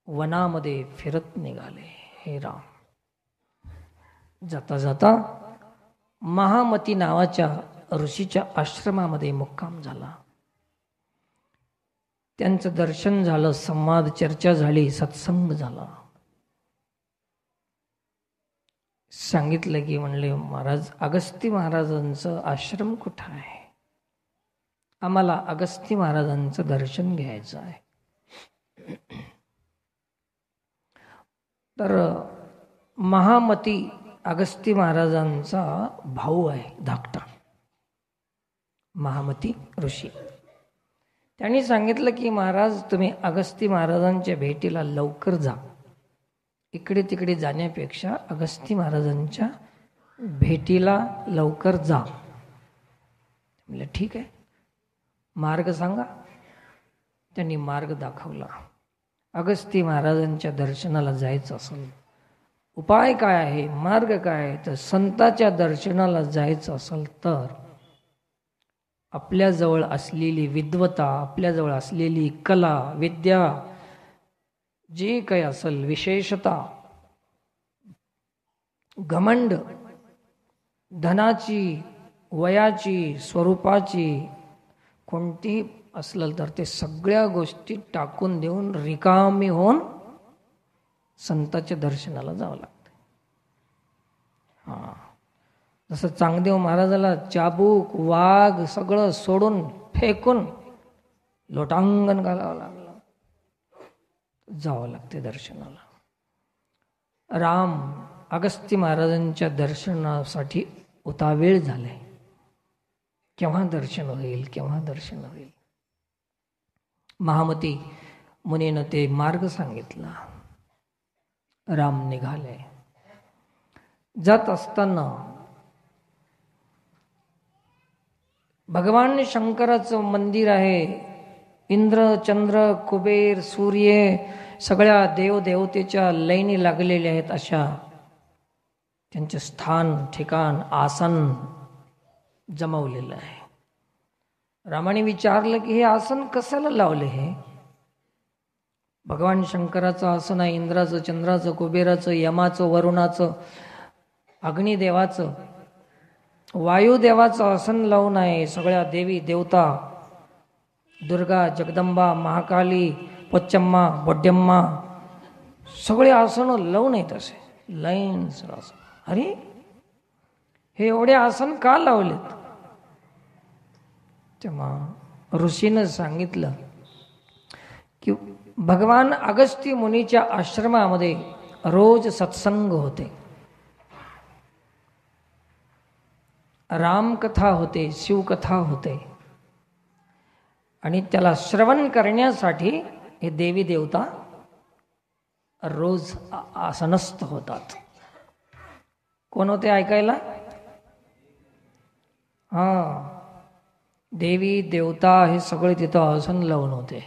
वनामध्ये फिरत निघाले. हे राम जाता जाता महामती नावाच्या ऋषीच्या आश्रमामध्ये मुक्काम झाला. त्यांचं दर्शन झालं, संवाद चर्चा झाली, सत्संग झाला. सांगितलं की म्हणले, महाराज अगस्ती महाराजांचं आश्रम कुठं आहे? आम्हाला अगस्ती महाराजांचं दर्शन घ्यायचं आहे. तर महामती अगस्ती महाराजांचा भाऊ आहे धाकटा, महामती ऋषी. त्यांनी सांगितलं की महाराज तुम्ही अगस्ती महाराजांच्या भेटीला लवकर जा. इकडे तिकडे जाण्यापेक्षा अगस्ती महाराजांच्या भेटीला लवकर जा. म्हणलं ठीक आहे, मार्ग सांगा. त्यांनी मार्ग दाखवला. अगस्ती महाराजांच्या दर्शनाला जायचं असेल, उपाय काय आहे, मार्ग काय आहे? तर संताच्या दर्शनाला जायचं असेल तर आपल्याजवळ असलेली विद्वता, आपल्याजवळ असलेली कला विद्या, जे काही असेल विशेषता, घमंड, धनाची, वयाची, स्वरूपाची कोणती असलं तर ते सगळ्या गोष्टी टाकून देऊन रिकामी होऊन संताच्या दर्शनाला जावं लागतं. जसं चांगदेव महाराजाला चाबूक वाघ सगळं सोडून फेकून लोटांगण घालावं लागलं, जावं लागते दर्शनाला. राम अगस्ती महाराजांच्या दर्शनासाठी उतावेळ झाले. केव्हा दर्शन होईल, केव्हा दर्शन होईल. महामती मुनीनं ते मार्ग सांगितला. राम निघाले. जात असताना भगवान शंकराचं मंदिर आहे. इंद्र, चंद्र, कुबेर, सूर्य सगळ्या देवदेवतेच्या लाईनी लागलेल्या आहेत. अशा त्यांचे स्थान, ठिकाण, आसन जमवलेलं आहे. रामाने विचारलं की हे आसन कशाला लावले हे? भगवान शंकराचं आसन आहे, इंद्राचं, चंद्राचं, कुबेराचं, यमाचं, वरुणाचं, अग्निदेवाचं, वायुदेवाचं आसन लावून आहे. सगळ्या देवी देवता, दुर्गा, जगदंबा, महाकाली, पोच्चम्मा, बोड्यम्मा, सगळे आसन लावून आहेत असे लाईन्स आसन. अरे हे एवढे आसन का लावलेत? तेव्हा ऋषीनं सांगितलं की भगवान अगस्त्य मुनीच्या आश्रमामध्ये रोज सत्संग होते, रामकथा होते, शिवकथा होते, आणि त्याला श्रवण करण्यासाठी हे देवी देवता रोज आसनस्थ होतात. कोण होते ऐकायला? देवी देवता हे सगळे तिथं आसन लावून होते.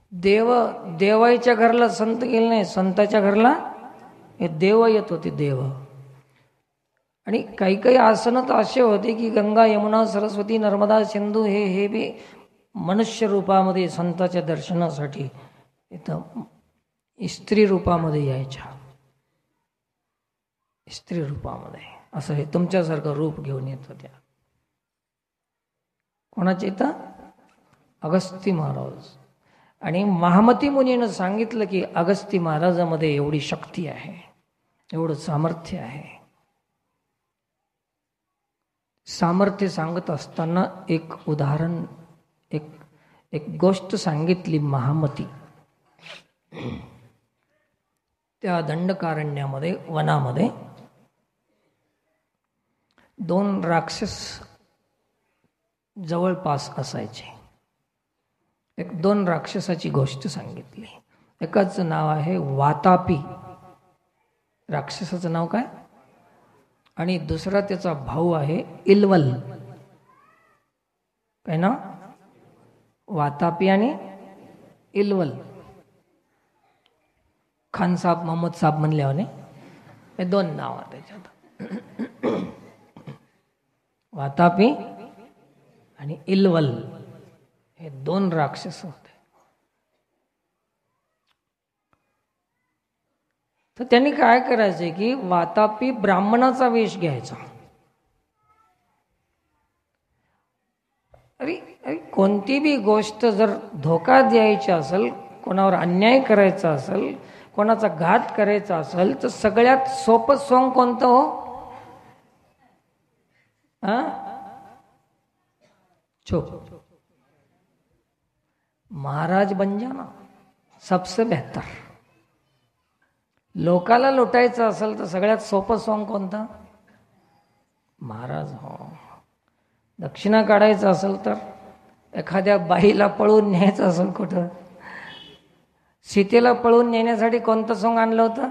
देवाच्या घरला संत गेले नाही, संताच्या घरला हे देव येत होते, देव. आणि काही काही आसनं तर असे होते की गंगा, यमुना, सरस्वती, नर्मदा, सिंधू हे बी मनुष्य रूपामध्ये संताच्या दर्शनासाठी इथं स्त्री रूपामध्ये यायच्या, स्त्री रूपामध्ये असं हे तुमच्यासारखं रूप घेऊन येत होत्या. कोणाच्या इथं? अगस्ती महाराज. आणि महामती मुनीनं सांगितलं की अगस्ती महाराजामध्ये एवढी शक्ती आहे, एवढं सामर्थ्य आहे. सामर्थ्य सांगत असताना एक उदाहरण, एक गोष्ट सांगितली महामती. त्या दंडकारण्यामध्ये, वनामध्ये 2 राक्षस जवळपास असायचे. 2 राक्षसाची गोष्ट सांगितली. एकाचं नाव आहे वातापी, राक्षसाचं नाव काय, आणि दुसरा त्याचा भाऊ आहे इल्वल. काय नाव? वातापी आणि इल्वल. खान साहेब, मोहम्मद साहेब म्हणल्याने हे 2 नाव त्याच्यात. वातापी आणि इल्वल हे 2 राक्षस होते. तर त्यांनी काय करायचे की वातापी ब्राह्मणाचा वेश घ्यायचा. अरे कोणती बी गोष्ट जर धोका द्यायची असेल, कोणावर अन्याय करायचा असेल, कोणाचा घात करायचा असेल, तर सगळ्यात सोपं सोंग कोणतं हो? चुप. महाराज बन जाना सबसे बेहतर. लोकाला लुटायचं असेल तर सगळ्यात सोपं सोंग कोणतं? महाराज हो. दक्षिणा काढायचं असेल तर, एखाद्या बाईला पळून न्यायचं असेल कुठं, सीतेला पळून नेण्यासाठी कोणतं सोंग आणलं होतं?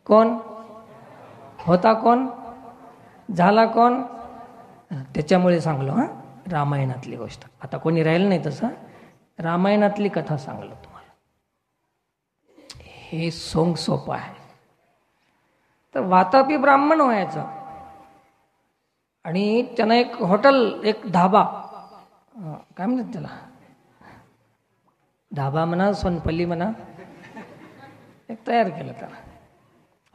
कोण होता? कोण झाला? कोण? त्याच्यामुळे सांगलो रामायणातली गोष्ट. आता कोणी राहिलं नाही तसं, रामायणातली कथा सांगलो तुम्हाला. हे सोंग सोपं आहे. तर वातापी ब्राह्मण व्हायचं आणि त्यानं एक हॉटेल, एक धाबा, काय म्हणतात त्याला, धाबा म्हणा, सोनपल्ली म्हणा, एक तयार केलं. त्याला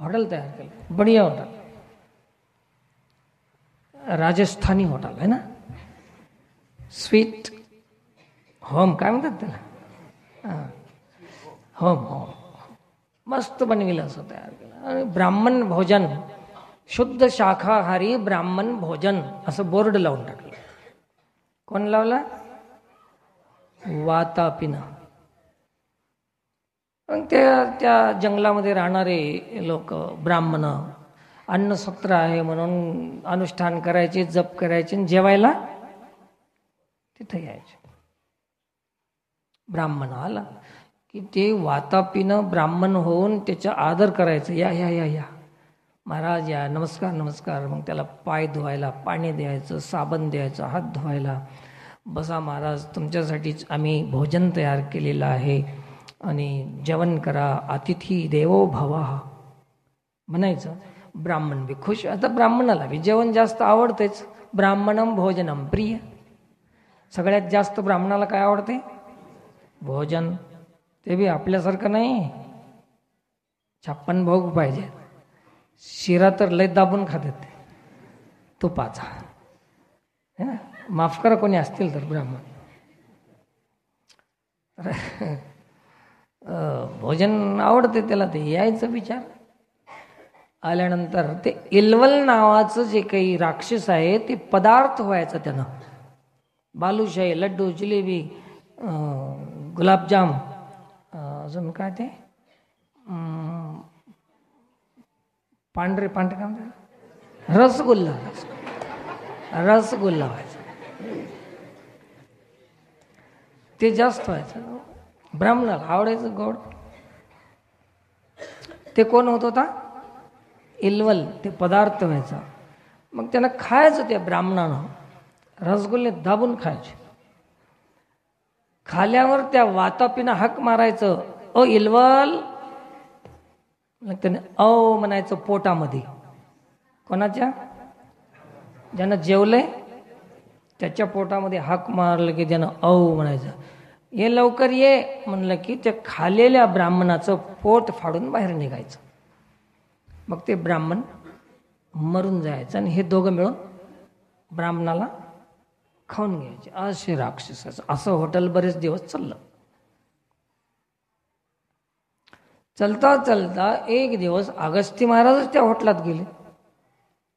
हॉटेल तयार केलं, बढिया हॉटेल, राजस्थानी हॉटेल आहे ना, स्वीट होम काय म्हणतात त्याला, होम मस्त बनविलं असं तयार केलं. आणि ब्राह्मण भोजन, शुद्ध शाकाहारी ब्राह्मण भोजन असं बोर्ड लावून टाकलं. कोण लावला? वातापीनं. त्या जंगलामध्ये राहणारे लोक, ब्राह्मण, अन्नसत्र आहे म्हणून अनुष्ठान करायचे, जप करायचे, जेवायला तिथे यायचे. ब्राह्मण आला की ते वातापीनं ब्राह्मण होऊन त्याचा आदर करायचं. या या या या महाराज या, नमस्कार नमस्कार. मग त्याला पाय धुवायला पाणी द्यायचं, साबण द्यायचं, हात धुवायला. बसा महाराज, तुमच्यासाठीच आम्ही भोजन तयार केलेलं आहे आणि जेवण करा, अतिथी देवो भवा म्हणायचं. ब्राह्मण बी खुश. आता ब्राह्मणाला बी जेवण जास्त आवडतेच, ब्राह्मणम भोजनम प्रिय. सगळ्यात जास्त ब्राह्मणाला काय आवडते? भोजन. ते बी आपल्यासारखं नाही, 56 भोग पाहिजे. शिरा तर लय दाबून खातात तुपाचा. माफ करा कोणी असतील तर ब्राह्मण. भोजन आवडते त्याला, ते यायचं विचार. आल्यानंतर ते इल्वल नावाचं जे काही राक्षस आहे ते पदार्थ व्हायचं त्यानं. बालुशाही, लड्डू, जिलेबी, गुलाबजाम, अजून काय ते पांढरे काय म्हणतात, रसगुल्ला व्हायचं. ते जास्त व्हायचं. ब्राह्मणाला आवडायचं गोड. ते कोण होत होता? इल्वल. ते पदार्थ व्हायचा. मग त्यानं खायचं, त्या ब्राह्मणानं रसगुल्ले दाबून खायचे. खाल्यावर त्या वातापीनं हाक मारायचं, ओ इल्वल. मग त्याने औ म्हणायचं पोटामध्ये. कोणाच्या? ज्यानं जेवलंय त्याच्या पोटामध्ये हाक मारलं की त्यानं औ म्हणायचं. ये लवकर ये म्हणलं की त्या खालेल्या ब्राह्मणाचं पोट फाडून बाहेर निघायचं. मग ते ब्राह्मण मरून जायचं आणि हे दोघं मिळून ब्राह्मणाला खाऊन घ्यायचे. असे राक्षसाचं असं हॉटेल बरेच दिवस चाललं. चलता चलता एक दिवस अगस्ती महाराजच त्या हॉटेलात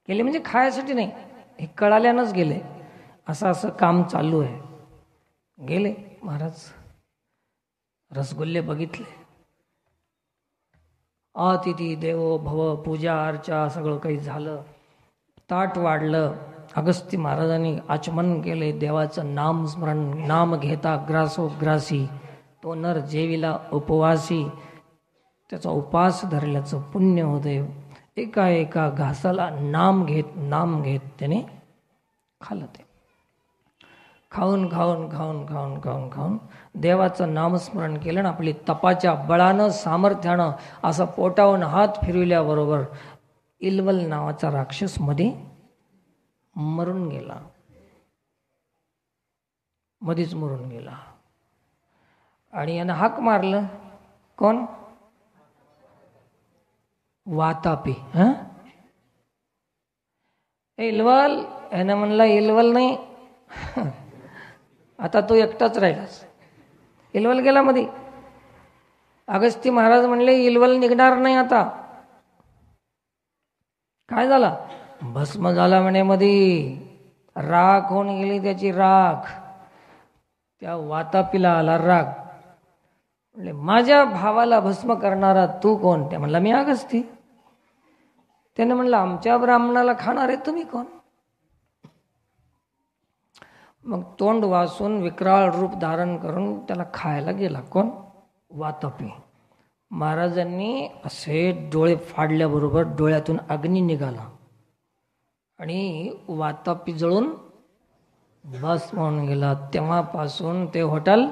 गेले म्हणजे खायसाठी नाही, हे कळाल्यानंच गेले. असं काम चालू आहे. गेले महाराज, रसगुल्ले बघितले. अतिथी देवो भव, पूजा अर्चा सगळं काही झालं. ताट वाढलं. अगस्ती महाराजांनी आचमन केले. देवाचं नाम स्मरण, नाम घेता ग्रासोग्रासी. तो नर जेविला उपवासी, त्याचा उपास धरल्याचं पुण्य होते. एका एका घासाला नाम घेत त्याने खाल्लं. ते खाऊन देवाचं नामस्मरण केलं आणि आपली तपाच्या बळानं, सामर्थ्यानं असं पोटावून हात फिरविल्याबरोबर इल्वल नावाचा राक्षस मध्ये मरून गेला. मध्येच मरून गेला. आणि यानं हाक मारलं. कोण? वातापी. इल्वल. यानं म्हणला इल्वल नाही, आता तो एकटाच राहिलास. इल्वल गेला मध्ये. अगस्ती महाराज म्हणले इल्वल निघणार नाही आता. काय झाला? भस्म झाला म्हणे मध्ये. राख होऊन गेली त्याची राख. त्या वातापीला आला राग. म्हणले माझ्या भावाला भस्म करणारा तू कोण? त्या म्हणला मी अगस्ती. त्याने म्हणलं आमच्या ब्राह्मणाला खाणारे तुम्ही कोण? मग तोंड वासून विक्राळ रूप धारण करून त्याला खायला गेला. कोण? वातापी. महाराजांनी असे डोळे फाडल्याबरोबर डोळ्यातून अग्नी निघाला आणि वातापी जळून भस्म होऊन गेला. तेव्हापासून ते हॉटेल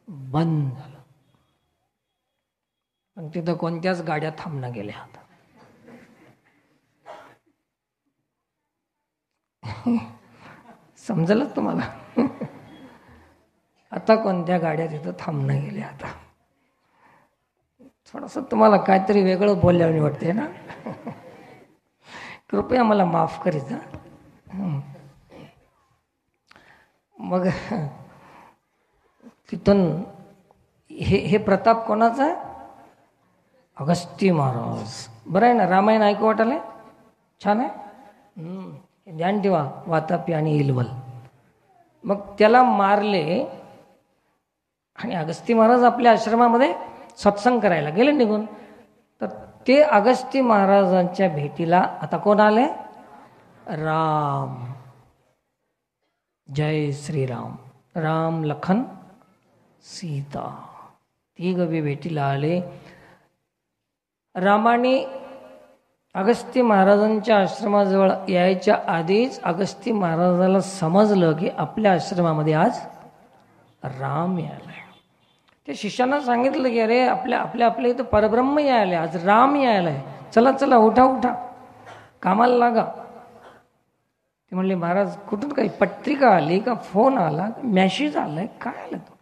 बंद झालं. पण तिथं कोणत्याच गाड्या थांबणं गेल्या. समजलं तुम्हाला? आता कोणत्या गाड्या तिथं थांबणं गेल्या. आता थोडंसं तुम्हाला काहीतरी वेगळं बोलल्याने वाटते ना. कृपया मला माफ करीत जा. मग तिथून हे प्रताप कोणाचा? अगस्ती महाराज. बरं आहे ना, रामायण ऐकू वाटायला छान आहे. ध्यान ठेवा, वातापी आणि इल्वल. मग त्याला मारले आणि अगस्ती महाराज आपल्या आश्रमामध्ये सत्संग करायला गेले निघून. तर ते अगस्ती महाराजांच्या भेटीला आता कोण आले? राम. जय श्रीराम. राम, लखन, सीता तिघ बी भेटीला आले. रामाने अगस्ती महाराजांच्या आश्रमाजवळ यायच्या आधीच अगस्ती महाराजाला समजलं की आपल्या आश्रमामध्ये आज राम यायलाय. त्या शिष्यांना सांगितलं की अरे आपल्या इथं परब्रह्म यायलाय, आज राम यायलाय. चला उठा कामाला लागा. ते म्हणले महाराज कुठून काही पत्रिका आली का फोन आला मॅसेज आलाय काय आलं तो?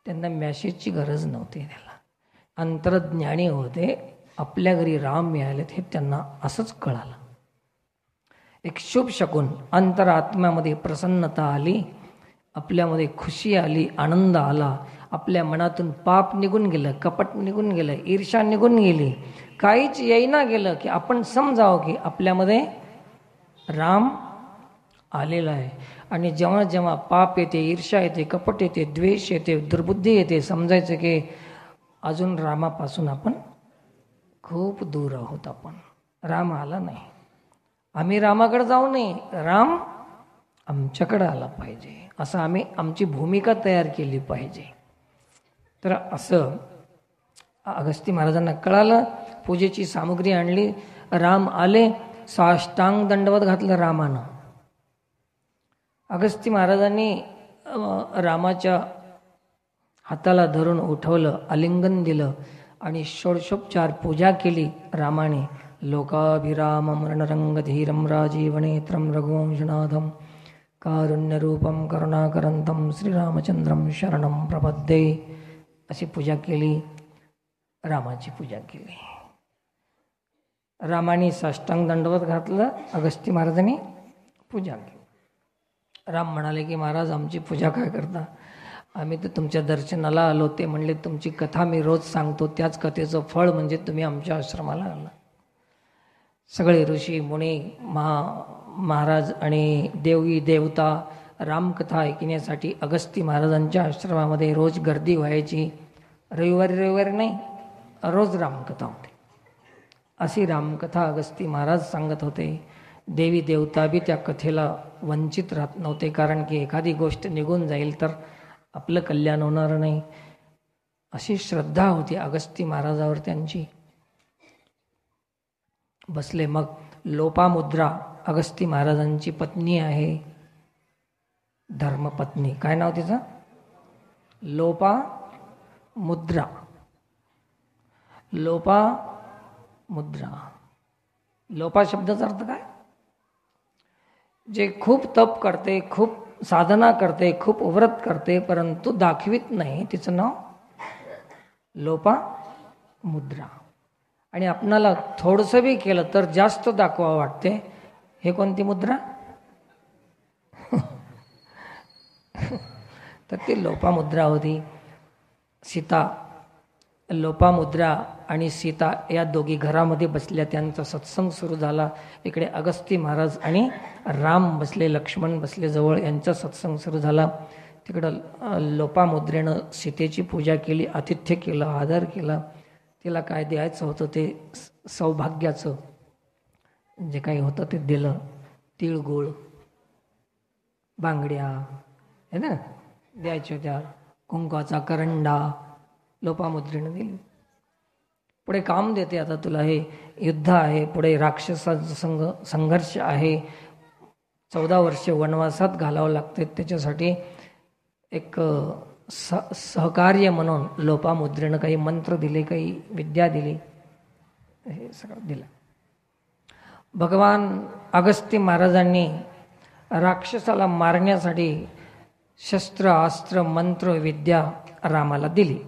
त्यांना मॅसेजची गरज नव्हती. त्याला अंतर्ज्ञानी होते. आपल्या घरी राम मिळालेत हे त्यांना असंच कळालं. एक शुभ शकून अंतरात्म्यामध्ये प्रसन्नता आली, आपल्यामध्ये खुशी आली, आनंद आला, आपल्या मनातून पाप निघून गेलं, कपट निघून गेलं, ईर्ष्या निघून गेली, काहीच येईना गेलं की आपण समजावं की आपल्यामध्ये राम आलेला आहे. आणि जेव्हा जेव्हा पाप येते, ईर्ष्या येते, कपट येते, द्वेष येते, दुर्बुद्धी येते, समजायचं की अजून रामापासून आपण खूप दूर आहोत. आपण राम आला नाही. आम्ही रामाकडे जाऊ नये, राम आमच्याकडे आला पाहिजे असं आम्ही आमची भूमिका तयार केली पाहिजे. तर असं अगस्ती महाराजांना कळालं. पूजेची सामुग्री आणली, राम आले, साष्टांग दंडवत घातलं रामानं. अगस्ती महाराजांनी रामाच्या हाताला धरून उठवलं, आलिंगन दिलं आणि षोडशोपचार पूजा केली रामाने. लोकाभिरामं रणरंगधीरं राजीवनेत्रं रघुवंशनाथं कारुण्यरूपं करुणाकरंतं श्रीरामचंद्रं शरणं प्रपद्ये अशी पूजा केली. रामाची पूजा केली. रामाने साष्टांग दंडवत घातलं, अगस्ती महाराजांनी पूजा केली. राम म्हणाले की महाराज आमची पूजा काय करता? आम्ही तर तुमच्या दर्शनाला आलो. ते म्हणले तुमची कथा मी रोज सांगतो, त्याच कथेचं फळ म्हणजे तुम्ही आमच्या आश्रमाला आला. सगळे ऋषी मुनी महाराज आणि देवी देवता रामकथा ऐकण्यासाठी अगस्ती महाराजांच्या आश्रमामध्ये रोज गर्दी व्हायची. रविवारी नाही, रोज रामकथा होती. अशी रामकथा अगस्ती महाराज सांगत होते. देवी देवता बी त्या कथेला वंचित राहत नव्हते, कारण की एखादी गोष्ट निघून जाईल तर आपलं कल्याण होणार नाही, अशी श्रद्धा होती अगस्ती महाराजावर त्यांची. बसले. मग लोपामुद्रा अगस्ती महाराजांची पत्नी आहे, धर्मपत्नी. काय नाव तिचं? लोपामुद्रा. लोपामुद्रा. लोपा शब्दाचा अर्थ काय? जे खूप तप करते, खूप साधना करते, खूप व्रत करते, परंतु दाखवित नाही, तिचं नाव लोपामुद्रा. आणि आपणाला थोडंसं बी केलं तर जास्त दाखवा वाटते. हे कोणती मुद्रा? तर ती लोपामुद्रा होती. सीता, लोपामुद्रा आणि सीता या दोघी घरामध्ये बसल्या. त्यांचा सत्संग सुरू झाला. इकडे अगस्ती महाराज आणि राम बसले, लक्ष्मण बसले जवळ, यांचा सत्संग सुरू झाला. तिकडं लोपामुद्रेनं सीतेची पूजा केली, आतिथ्य केलं, आदर केला. तिला काय द्यायचं होतं ते सौभाग्याचं जे काही होतं ते दिलं. तिळगुळ, बांगड्या है ना द्यायच्या होत्या, कुंकवाचा करंडा लोपामुद्रेनं दिली. पुढे काम देते, आता तुला हे युद्ध आहे, पुढे राक्षसांचा संघर्ष आहे, 14 वर्ष वनवासात घालावं लागते, त्याच्यासाठी एक सहकार्य म्हणून लोपामुद्रेनं काही मंत्र दिले, काही विद्या दिली, हे सगळं दिलं. भगवान अगस्ती महाराजांनी राक्षसाला मारण्यासाठी शस्त्र, अस्त्र, मंत्र, विद्या रामाला दिली.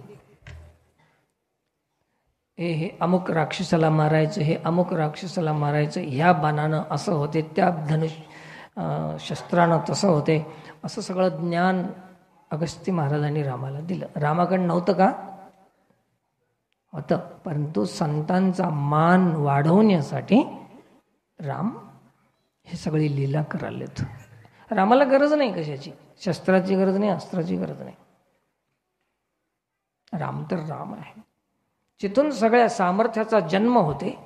हे अमुक राक्षसाला मारायचं, हे अमुक राक्षसाला मारायचं, ह्या बाणानं असं होते, त्या शस्त्रानं तसं होते, असं सगळं ज्ञान अगस्ती महाराजांनी रामाला दिलं. रामाकडं नव्हतं का? होतं, परंतु संतांचा मान वाढवण्यासाठी राम हे सगळी लीला करालेत. रामाला गरज नाही कशाची, शस्त्राची गरज नाही, अस्त्राची गरज नाही. राम तर राम आहे. जिथून सगळ्या सामर्थ्याचा जन्म होते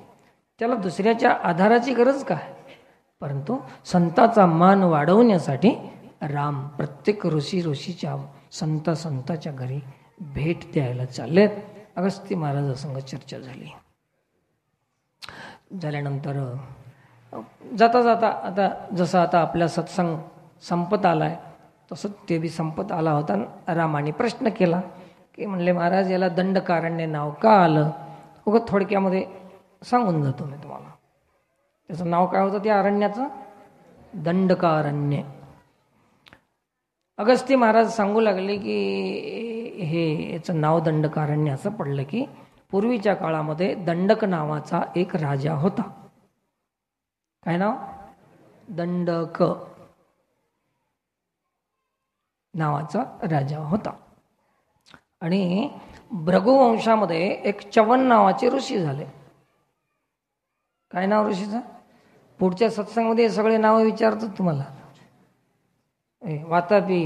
त्याला दुसऱ्याच्या आधाराची गरज काय? परंतु संताचा मान वाढवण्यासाठी राम प्रत्येक ऋषीच्या संताच्या घरी भेट द्यायला चाललेत. अगस्ती महाराजांसंग चर्चा झाली. झाल्यानंतर जाता जाता आता जसं आता आपला सत्संग संपत आलाय तसं ते बी संपत आला होता. रामाने प्रश्न केला की म्हणले महाराज याला दंडकारण्य नाव का आलं? उगाच थोडक्यामध्ये सांगून जातो मी तुम्हाला. त्याचं नाव काय होतं त्या अरण्याचं? दंडकारण्य. अगस्ती महाराज सांगू लागले की हे याचं नाव दंडकारण्य असं पडलं की पूर्वीच्या काळामध्ये दंडक नावाचा एक राजा होता. काय नाव? दंडक नावाचा राजा होता. आणि भृगुवंशामध्ये एक च्यवन नावाचे ऋषी झाले. काय नाव ऋषीचं? पुढच्या सत्संगमध्ये हे सगळे नाव विचारतो तुम्हाला. वातापी,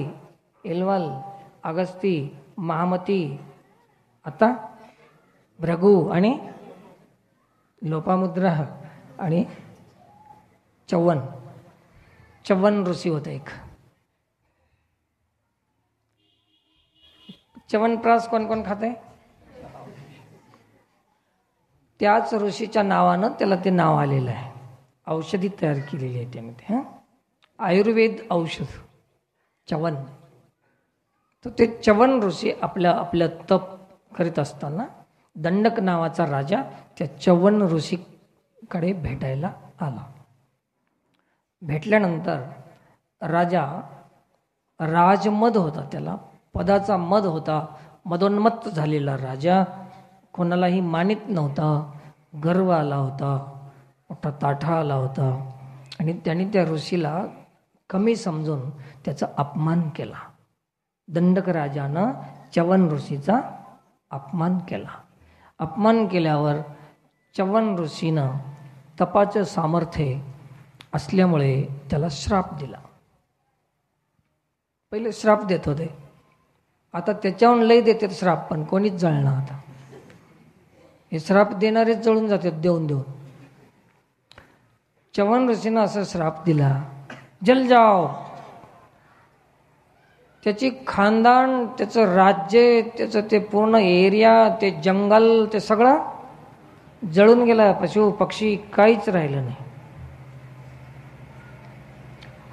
एल्वल, अगस्ती, महामती, आता भृगु आणि लोपामुद्रा आणि च्यवन ऋषी होते एक. च्यवनप्राश कोण कोण खाते? त्याच ऋषीच्या नावानं त्याला ते नाव आलेलं आहे. औषधी तयार केलेली आहे त्यामध्ये. आयुर्वेद औषध च्यवन. तर ते च्यवन ऋषी आपल्या तप करीत असताना दंडक नावाचा राजा त्या च्यवन ऋषीकडे भेटायला आला. भेटल्यानंतर राजा राजमद होता, त्याला पदाचा मद होता. मदोन्मत्त झालेला राजा, कोणालाही मानित नव्हता, गर्व आला होता, मोठा ताठा आला होता. आणि त्यांनी त्या ऋषीला कमी समजून त्याचा अपमान केला. दंडक राजानं च्यवन ऋषीचा अपमान केला. अपमान केल्यावर च्यवन ऋषीनं तपाचं सामर्थ्य असल्यामुळे त्याला श्राप दिला. पहिले श्राप देत होते, आता त्याच्याहून लय देतात श्राप, पण कोणीच जळणार. आता हे श्राप देणारेच जळून जातात देऊन देऊन. च्यवन ऋषीनं असा श्राप दिला, जल जाओ. त्याची खानदान, त्याचं राज्य, त्याचं ते पूर्ण एरिया, ते जंगल, ते सगळं जळून गेला. पशु पक्षी काहीच राहिलं नाही.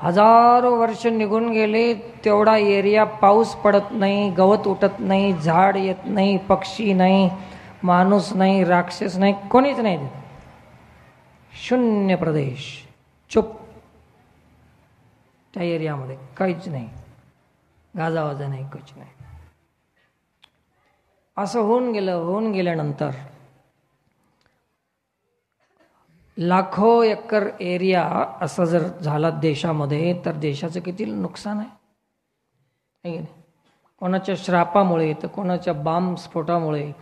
हजारो वर्ष निघून गेले, तेवढा एरिया पाऊस पडत नाही, गवत उठत नाही, झाड येत नाही, पक्षी नाही, माणूस नाही, राक्षस नाही, कोणीच नाही. शून्य प्रदेश, चुप. त्या एरियामध्ये काहीच नाही, गाजावाजा नाही, काहीच नाही. असं होऊन गेल्यानंतर लाखो एकर एरिया असा जर झाला देशामध्ये, तर देशाचं किती नुकसान आहे. कोणाच्या श्रापामुळे, तर कोणाच्या बॉम्ब स्फोटामुळे.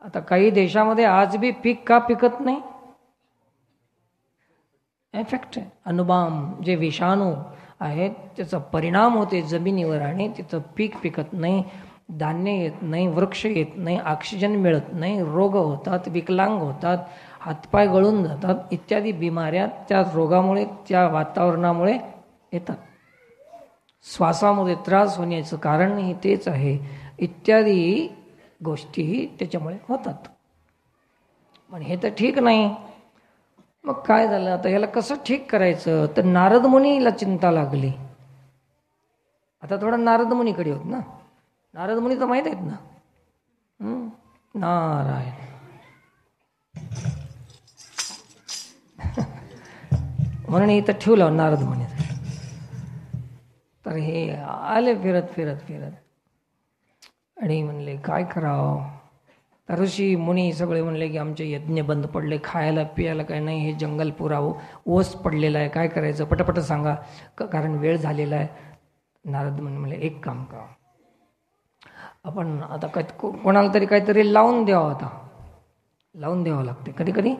आता काही देशामध्ये आज बी पीक का पिकत नाही? इफेक्ट आहे. अणुबॉम्ब जे विषाणू आहेत त्याचा परिणाम होते जमिनीवर आणि तिथं पीक पिकत नाही, धान्य येत नाही, वृक्ष येत नाही, ऑक्सिजन मिळत नाही, रोग होतात, विकलांग होतात, हातपाय गळून जातात, इत्यादी बिमाऱ्या त्या रोगामुळे, त्या वातावरणामुळे येतात. श्वासामध्ये त्रास होण्याचं कारणही तेच आहे. इत्यादी गोष्टी त्याच्यामुळे होतात. पण हे तर ठीक नाही. मग काय झालं आता, याला कसं ठीक करायचं? तर नारद मुनीला चिंता लागली. आता थोडं नारद मुनीकडे होत ना. नारद मुनी तर माहीत आहेत ना. नारायण. म्हणून इथं ठेवलं नारद मुनी. तर हे आले फिरत आणि म्हणले काय करावं. तर ऋषी मुनी सगळे म्हणले की आमचे यज्ञ बंद पडले, खायला पियाला काय नाही, हे जंगल पुरा ओस पडलेला आहे, काय करायचं पटापट सांगा, कारण वेळ झालेला आहे. नारद मुनी म्हणले एक काम करा, आपण आता काय कोणाला तरी काहीतरी लावून द्यावं. आता लावून द्यावं लागते. कधी कधी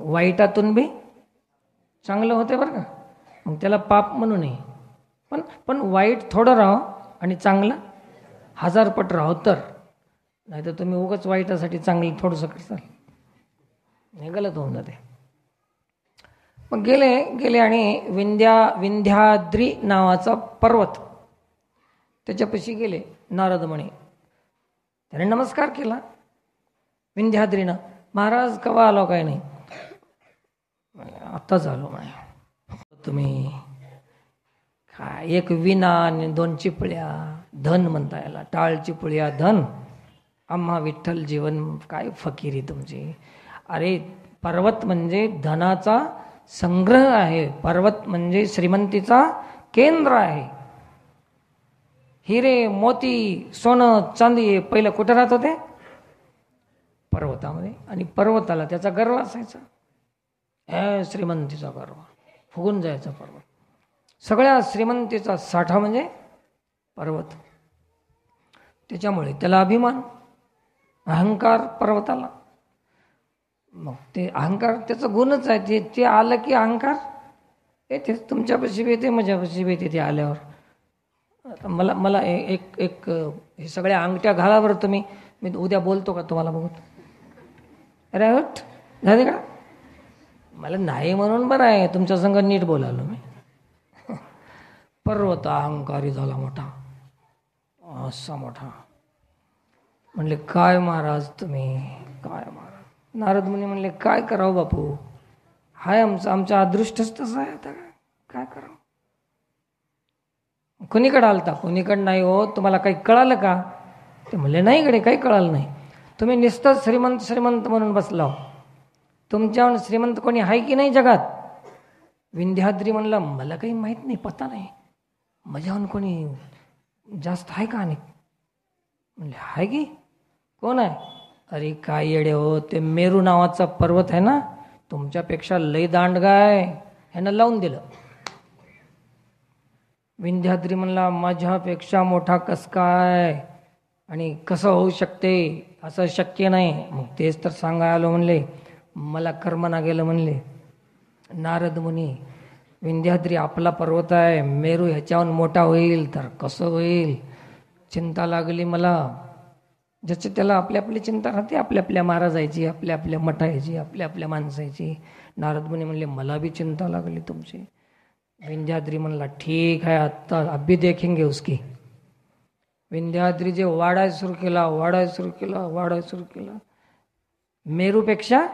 वाईटातून बी चांगलं होते बरं का. मग त्याला पाप म्हणू नये, पण वाईट थोडं राहावं आणि चांगलं 1000 पट राहो. तर नाही तर तुम्ही उगाच वाईटासाठी चांगलं थोडंसं करताल, हे गलत होऊन जाते. मग गेले आणि विंध्याद्री नावाचा पर्वत त्याच्यापाशी गेले नारद मुनी. त्याने नमस्कार केला विंध्याद्रीनं. महाराज कवा आलो? काय नाही, आत्ताच आलो. तुम्ही काय एक विना आणि 2 चिपळ्या, धन म्हणता याला, टाळ चिपळ्या धन. आम्हा विठ्ठल जीवन, काय फकीरी तुमची. अरे पर्वत म्हणजे धनाचा संग्रह आहे. पर्वत म्हणजे श्रीमंतीचा केंद्र आहे. हिरे मोती सोनं चांदी पहिलं कुठं राहत होते? पर्वतामध्ये. आणि पर्वताला त्याचा गर्व असायचा. श्रीमंतीचा गर्व फुगून जायचा पर्वत. सगळ्या श्रीमंतीचा साठा म्हणजे पर्वत. त्याच्यामुळे त्याला अभिमान, अहंकार पर्वताला. मग ते अहंकार त्याचं गुणच आहे. ते आलं की अहंकार येते. तुमच्यापाशी बी येते, माझ्यापाशी बी येते. ते आल्यावर आता मला एक एक हे सगळ्या अंगठ्या घाला बरं तुम्ही. मी उद्या बोलतो का तुम्हाला बघून? अरे हट झाले का? मला नाही म्हणून बरं आहे, तुमच्या संग नीट बोलालो मी. पर्वत अहंकारी झाला मोठा, असा मोठा. म्हणले काय महाराज तुम्ही, काय महाराज? नारद मुनी म्हणले काय करावं बापू, हाय आमचं अदृष्टच तसं आहे. आता काय करावं? कोणीकडे आलता? कोणीकडे नाही हो. तुम्हाला काही कळालं का? ते म्हणले नाही कडे काही कळालं नाही. तुम्ही नुसतं श्रीमंत श्रीमंत म्हणून बसला. तुमच्याहून श्रीमंत कोणी आहे की नाही जगात? विंध्याद्री म्हणला मला काही माहीत नाही, पता नाही. माझ्याहून कोणी जास्त आहे का? अनेक म्हणले आहे की. कोण आहे? अरे काय येडे हो, ते मेरू नावाचा पर्वत आहे ना, तुमच्यापेक्षा लय दांडगा आहे. ह्यानं लावून दिलं. विंध्याद्री म्हणला माझ्यापेक्षा मोठा कस काय आणि कसं होऊ शकते? असं शक्य नाही. मग तेच तर सांगायला आलो म्हणले, मला कर्मना गेलं म्हणले. नारद मुनी विंध्याद्री आपला पर्वत आहे, मेरू ह्याच्याहून मोठा होईल तर कसं होईल? चिंता लागली मला. ज्याची त्याला आपली आपली चिंता राहते, आपल्या आपल्या महाराजाची, आपल्या आपल्या मठायची, आपल्या आपल्या माणसाची. नारद मुनी म्हणले मला भी चिंता लागली तुमची. विंध्याद्री म्हणला ठीक है, आता अभी देखेंगे उसकी. विंध्याद्री जे वाढाय सुरू केला. मेरूपेक्षा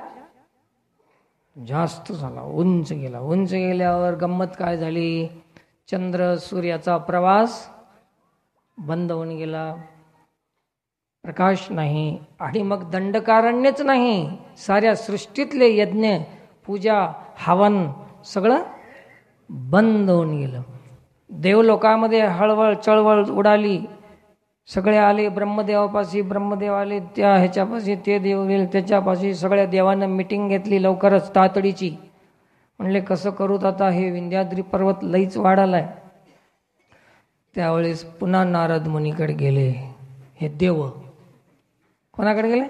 जास्त झाला, उंच गेला. उंच गेल्यावर गंमत काय झाली? चंद्र सूर्याचा प्रवास बंद होऊन गेला, प्रकाश नाही. आणि मग दंडकारण्यच नाही, साऱ्या सृष्टीतले यज्ञ, पूजा, हवन सगळं बंद होऊन गेलं. देवलोकामध्ये हळवळ चळवळ उडाली. सगळे आले ब्रह्मदेवापाशी, ब्रह्मदेव आले त्या ह्याच्यापाशी, ते देव गेले त्याच्यापाशी. सगळ्या देवानं मिटिंग घेतली लवकरच तातडीची. म्हणले कसं करूत आता, हे विंध्याद्री पर्वत लईच वाढालाय. त्यावेळेस पुन्हा नारद मुनीकडे गेले. हे देव कोणाकडे गेले?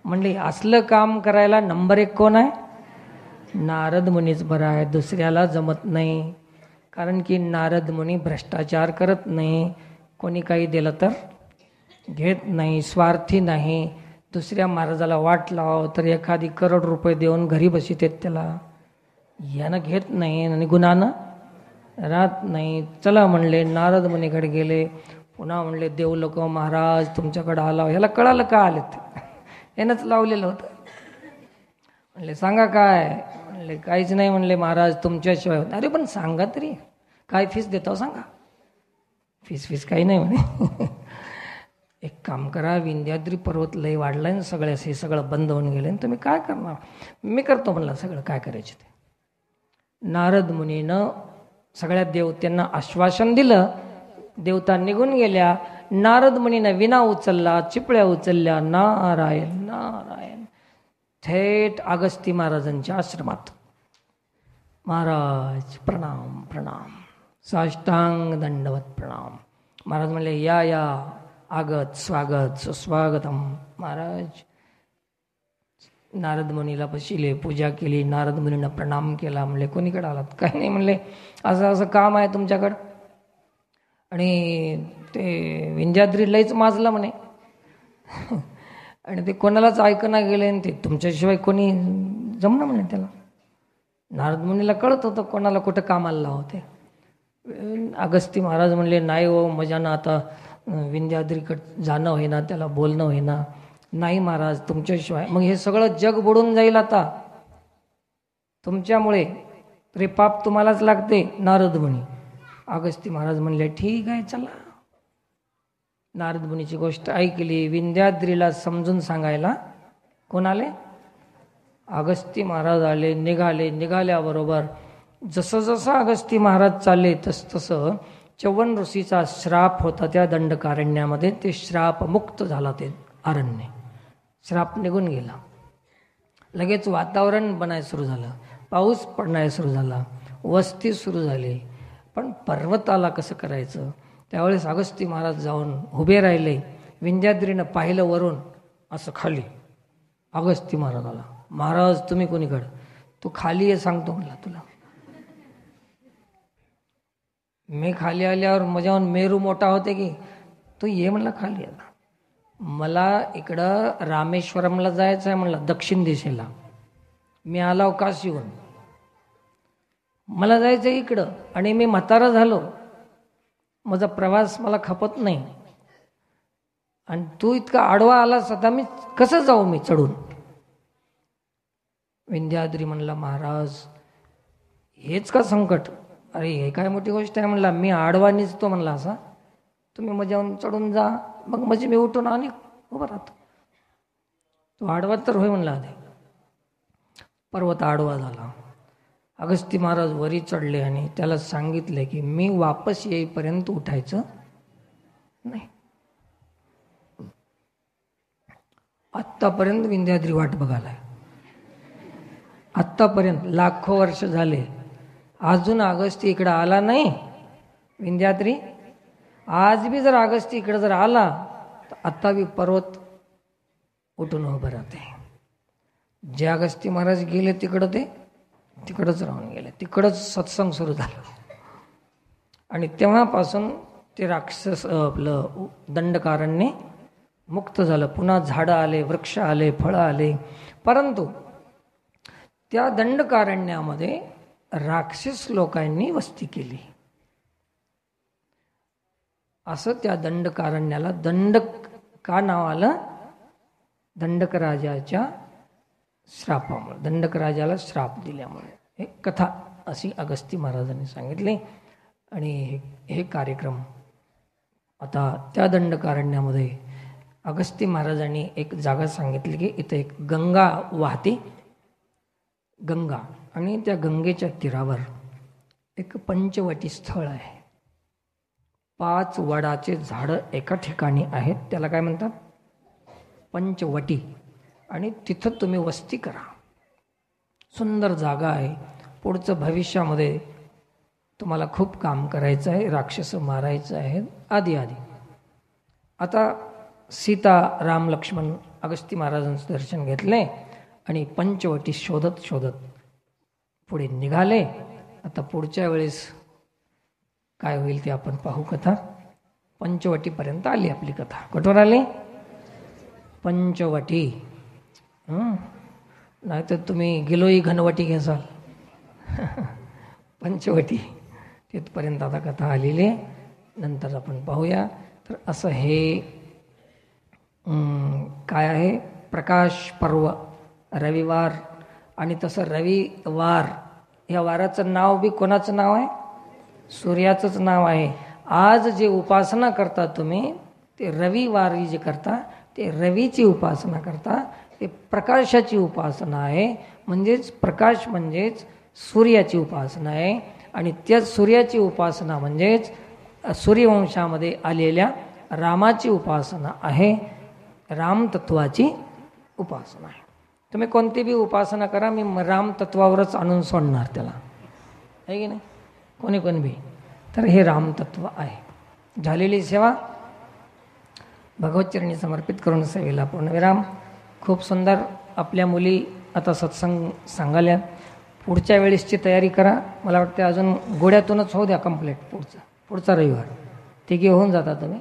म्हणले असलं काम करायला नंबर 1 कोण आहे? नारद मुनीच बरं आहे, दुसऱ्याला जमत नाही. कारण की नारद मुनी भ्रष्टाचार करत नाही. कोणी काही दिलं तर घेत नाही, स्वार्थी नाही. दुसऱ्या महाराजाला वाट लाव तर एखादी करोड रुपये देऊन घरी बसितेत त्याला. यानं घेत नाही आणि गुणानं राहत नाही. चला म्हणले नारद मुनीकडे गेले. पुन्हा म्हणले देव लोक महाराज तुमच्याकडे आला. ह्याला कळालं का आले ते, यानंच लावलेलं होतं. म्हणले सांगा काय? म्हणले काहीच नाही. म्हणले महाराज तुमच्याशिवाय. अरे पण सांगा तरी, काय फीस देतो सांगा. फीस काही नाही म्हणे. एक काम करा, विंध्याद्री पर्वत लय वाढलाय ना सगळ्यास, हे सगळं बंद होऊन गेले, तुम्ही काय करणार? मी करतो म्हणला सगळं काय करायचे ते. नारद मुनीनं सगळ्या देवतांना आश्वासन दिलं. देवता निघून गेल्या. नारद मुनीनं विना उचलला, चिपळ्या उचलल्या. नारायण नारायण थेट अगस्ती महाराजांच्या आश्रमात. महाराज प्रणाम प्रणाम, साष्टांग दंडवत प्रणाम. महाराज म्हणले या आगत स्वागत सुस्वागतम. महाराज नारद मुनीला बसिले, पूजा केली. नारद मुनीनं प्रणाम केला. म्हणले कोणीकडे आलात? काही नाही. म्हणले असं काम आहे तुमच्याकडं. आणि ते विंध्याद्री लईच माजलं म्हणे. आणि ते कोणालाच ऐकणं गेले. आणि ते तुमच्याशिवाय कोणी जमणं म्हणे त्याला. नारद मुनीला कळत होतं कोणाला कुठं कामाला लावते. अगस्ती महाराज म्हणले नाही हो, मजानं आता विंध्याद्रीकडे जाणं होईना, त्याला बोलणं होईना. नाही महाराज तुमच्याशिवाय. मग हे सगळं जग बुडून जाईल आता तुमच्यामुळे, तरी पाप तुम्हालाच लागते. नारद मुनी. अगस्ती महाराज म्हणले ठीक आहे चला. नारद मुनीची गोष्ट ऐकली. विंध्याद्रीला समजून सांगायला कोण आले? अगस्ती महाराज आले, निघाल्याबरोबर जसं जसं अगस्ती महाराज चालले तसं च्यवन ऋषीचा श्राप होता त्या दंडकारण्यामध्ये, ते श्राप मुक्त झाला, ते अरण्य श्राप निघून गेला. लगेच वातावरण बनायला सुरू झालं, पाऊस पडण्यास सुरू झाला, वस्ती सुरू झाली. पण पर्वताला कसं करायचं? त्यावेळेस अगस्ती महाराज जाऊन उभे राहिले. विंध्याद्रीनं पाहिलं वरून असं खाली. अगस्ती महाराजाला, महाराज तुम्ही कोणीकडं? तू खाली ये सांगतो म्हणला तुला. मी खाली आल्यावर माझ्याहून मेरू मोठा होते की तू ये म्हणला खाली. आता मला इकडं रामेश्वरमला जायचं आहे म्हणलं, दक्षिण दिशेला. मी आलो काशीहून, मला जायचं इकडं, आणि मी म्हातारा झालो, माझा प्रवास मला खपत नाही, आणि तू इतका आडवा आलास, आता मी कसं जाऊ मी चढून? विंध्याद्री म्हणला, महाराज हेच का संकट? अरे हे काय मोठी गोष्ट आहे म्हणला, मी आडवा निजतो म्हणला असा, तुम्ही माझ्याहून चढून जा, मग म्हणजे मी उठून आणि उभं राहतो. तो आडवा तर होय म्हणला. आधी पर्वत आडवा झाला. अगस्ती महाराज वरी चढले आणि त्याला सांगितले की मी वापस येईपर्यंत उठायचं नाही. आत्तापर्यंत विंध्याद्री वाट बघायला, आत्तापर्यंत लाखो वर्ष झाले, अजून अगस्ती इकडं आला नाही. विंध्याद्री आज बी जर अगस्ती इकडं जर आला तर आता बी पर्वत उठून उभं राहते. जे अगस्ती महाराज गेले तिकडं ते तिकडंच राहून गेले, तिकडंच सत्संग सुरू झाला. आणि तेव्हापासून ते राक्षस आपलं दंडकारण्य मुक्त झालं. पुन्हा झाडं आले, वृक्ष आले, फळं आले. परंतु त्या दंडकारण्यामध्ये राक्षस लोकांनी वस्ती केली. असं त्या दंडकारण्याला दंडक का नाव आलं? दंडक राजाच्या श्रापामुळे, दंडक राजाला श्राप दिल्यामुळे. हे कथा अशी अगस्ती महाराजांनी सांगितली. आणि हे कार्यक्रम आता त्या दंडकारण्यामध्ये अगस्ती महाराजांनी एक जागा सांगितली की इथं एक गंगा वाहते, गंगा, आणि त्या गंगेच्या तीरावर एक पंचवटी स्थळ आहे. 5 वडाचे झाडं एका ठिकाणी आहेत, त्याला काय म्हणतात? पंचवटी. आणि तिथं तुम्ही वस्ती करा. सुंदर जागा आहे. पुढचं भविष्यामध्ये तुम्हाला खूप काम करायचं आहे, राक्षस मारायचं आहे, आदी आदी. आता सीता, राम, लक्ष्मण अगस्ती महाराजांचं दर्शन घेतले आणि पंचवटी शोधत शोधत पुढे निघाले. आता पुढच्या वेळेस काय होईल ते आपण पाहू. कथा पंचवटीपर्यंत आली आपली कथा. कुठवर आली? पंचवटी. नाहीतर तुम्ही गिलोई घनवटी घ्याल. पंचवटी तिथपर्यंत आता कथा आलेली आहे. नंतर आपण पाहूया. तर असं हे काय आहे? प्रकाश पर्व, रविवार. आणि तसं रविवार या वाराचं नाव बी कोणाचं नाव आहे? सूर्याचंच नाव आहे. आज जे उपासना करता तुम्ही ते रविवारी जे करता ते रवीची उपासना करता, ते प्रकाशाची उपासना आहे. म्हणजेच प्रकाश म्हणजेच सूर्याची उपासना आहे. आणि त्या सूर्याची उपासना म्हणजेच सूर्यवंशामध्ये आलेल्या रामाची उपासना आहे, रामतत्वाची उपासना आहे. तुम्ही कोणती बी उपासना करा, मी रामतत्वावरच आणून सोडणार त्याला, आहे की नाही? कोणी कोणी बी. तर हे रामतत्व आहे. झालेली सेवा भगवतचरणी समर्पित करून सेवेला पूर्णविराम. खूप सुंदर आपल्या मुली आता सत्संग सांगाल्या. पुढच्या वेळेसची तयारी करा. मला वाटतं अजून गोड्यातूनच होऊ द्या कंप्लीट. पुढचा रविवार तिघे होऊन जाता तुम्ही.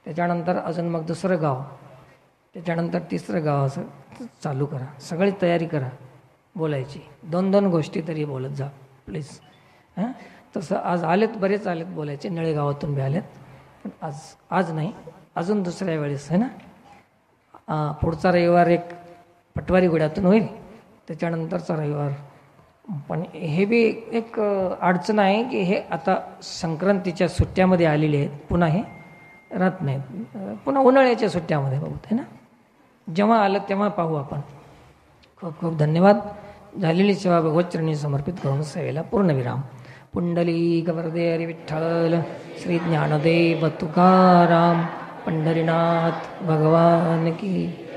त्याच्यानंतर अजून मग दुसरं गाव, त्याच्यानंतर तिसरं गाव, असं चालू करा. सगळी तयारी करा बोलायची. 2-2 गोष्टी तरी बोलत जा प्लीज. हां, तसं आज आलेत, बरेच आलेत बोलायचे. नळेगावातून बी आलेत, पण आज नाही, अजून दुसऱ्या वेळेस आहे ना. पुढचा रविवार एक पटवारी गुड्यातून होईल, त्याच्यानंतरचा रविवार. पण हे बी एक अडचण आहे की हे आता संक्रांतीच्या सुट्ट्यामध्ये आलेले आहेत, पुन्हा हे राहत नाहीत. पुन्हा उन्हाळ्याच्या सुट्ट्यामध्ये बघू, आहे ना. जेव्हा आलं तेव्हा पाहू आपण. खूप खूप धन्यवाद. झालेली सेवा भगवतचरणी समर्पित करून सेवेला पूर्णविराम. पुंडलिक वरदे हरी विठ्ठल. श्री ज्ञानदेव तुकाराम. पंढरीनाथ भगवान की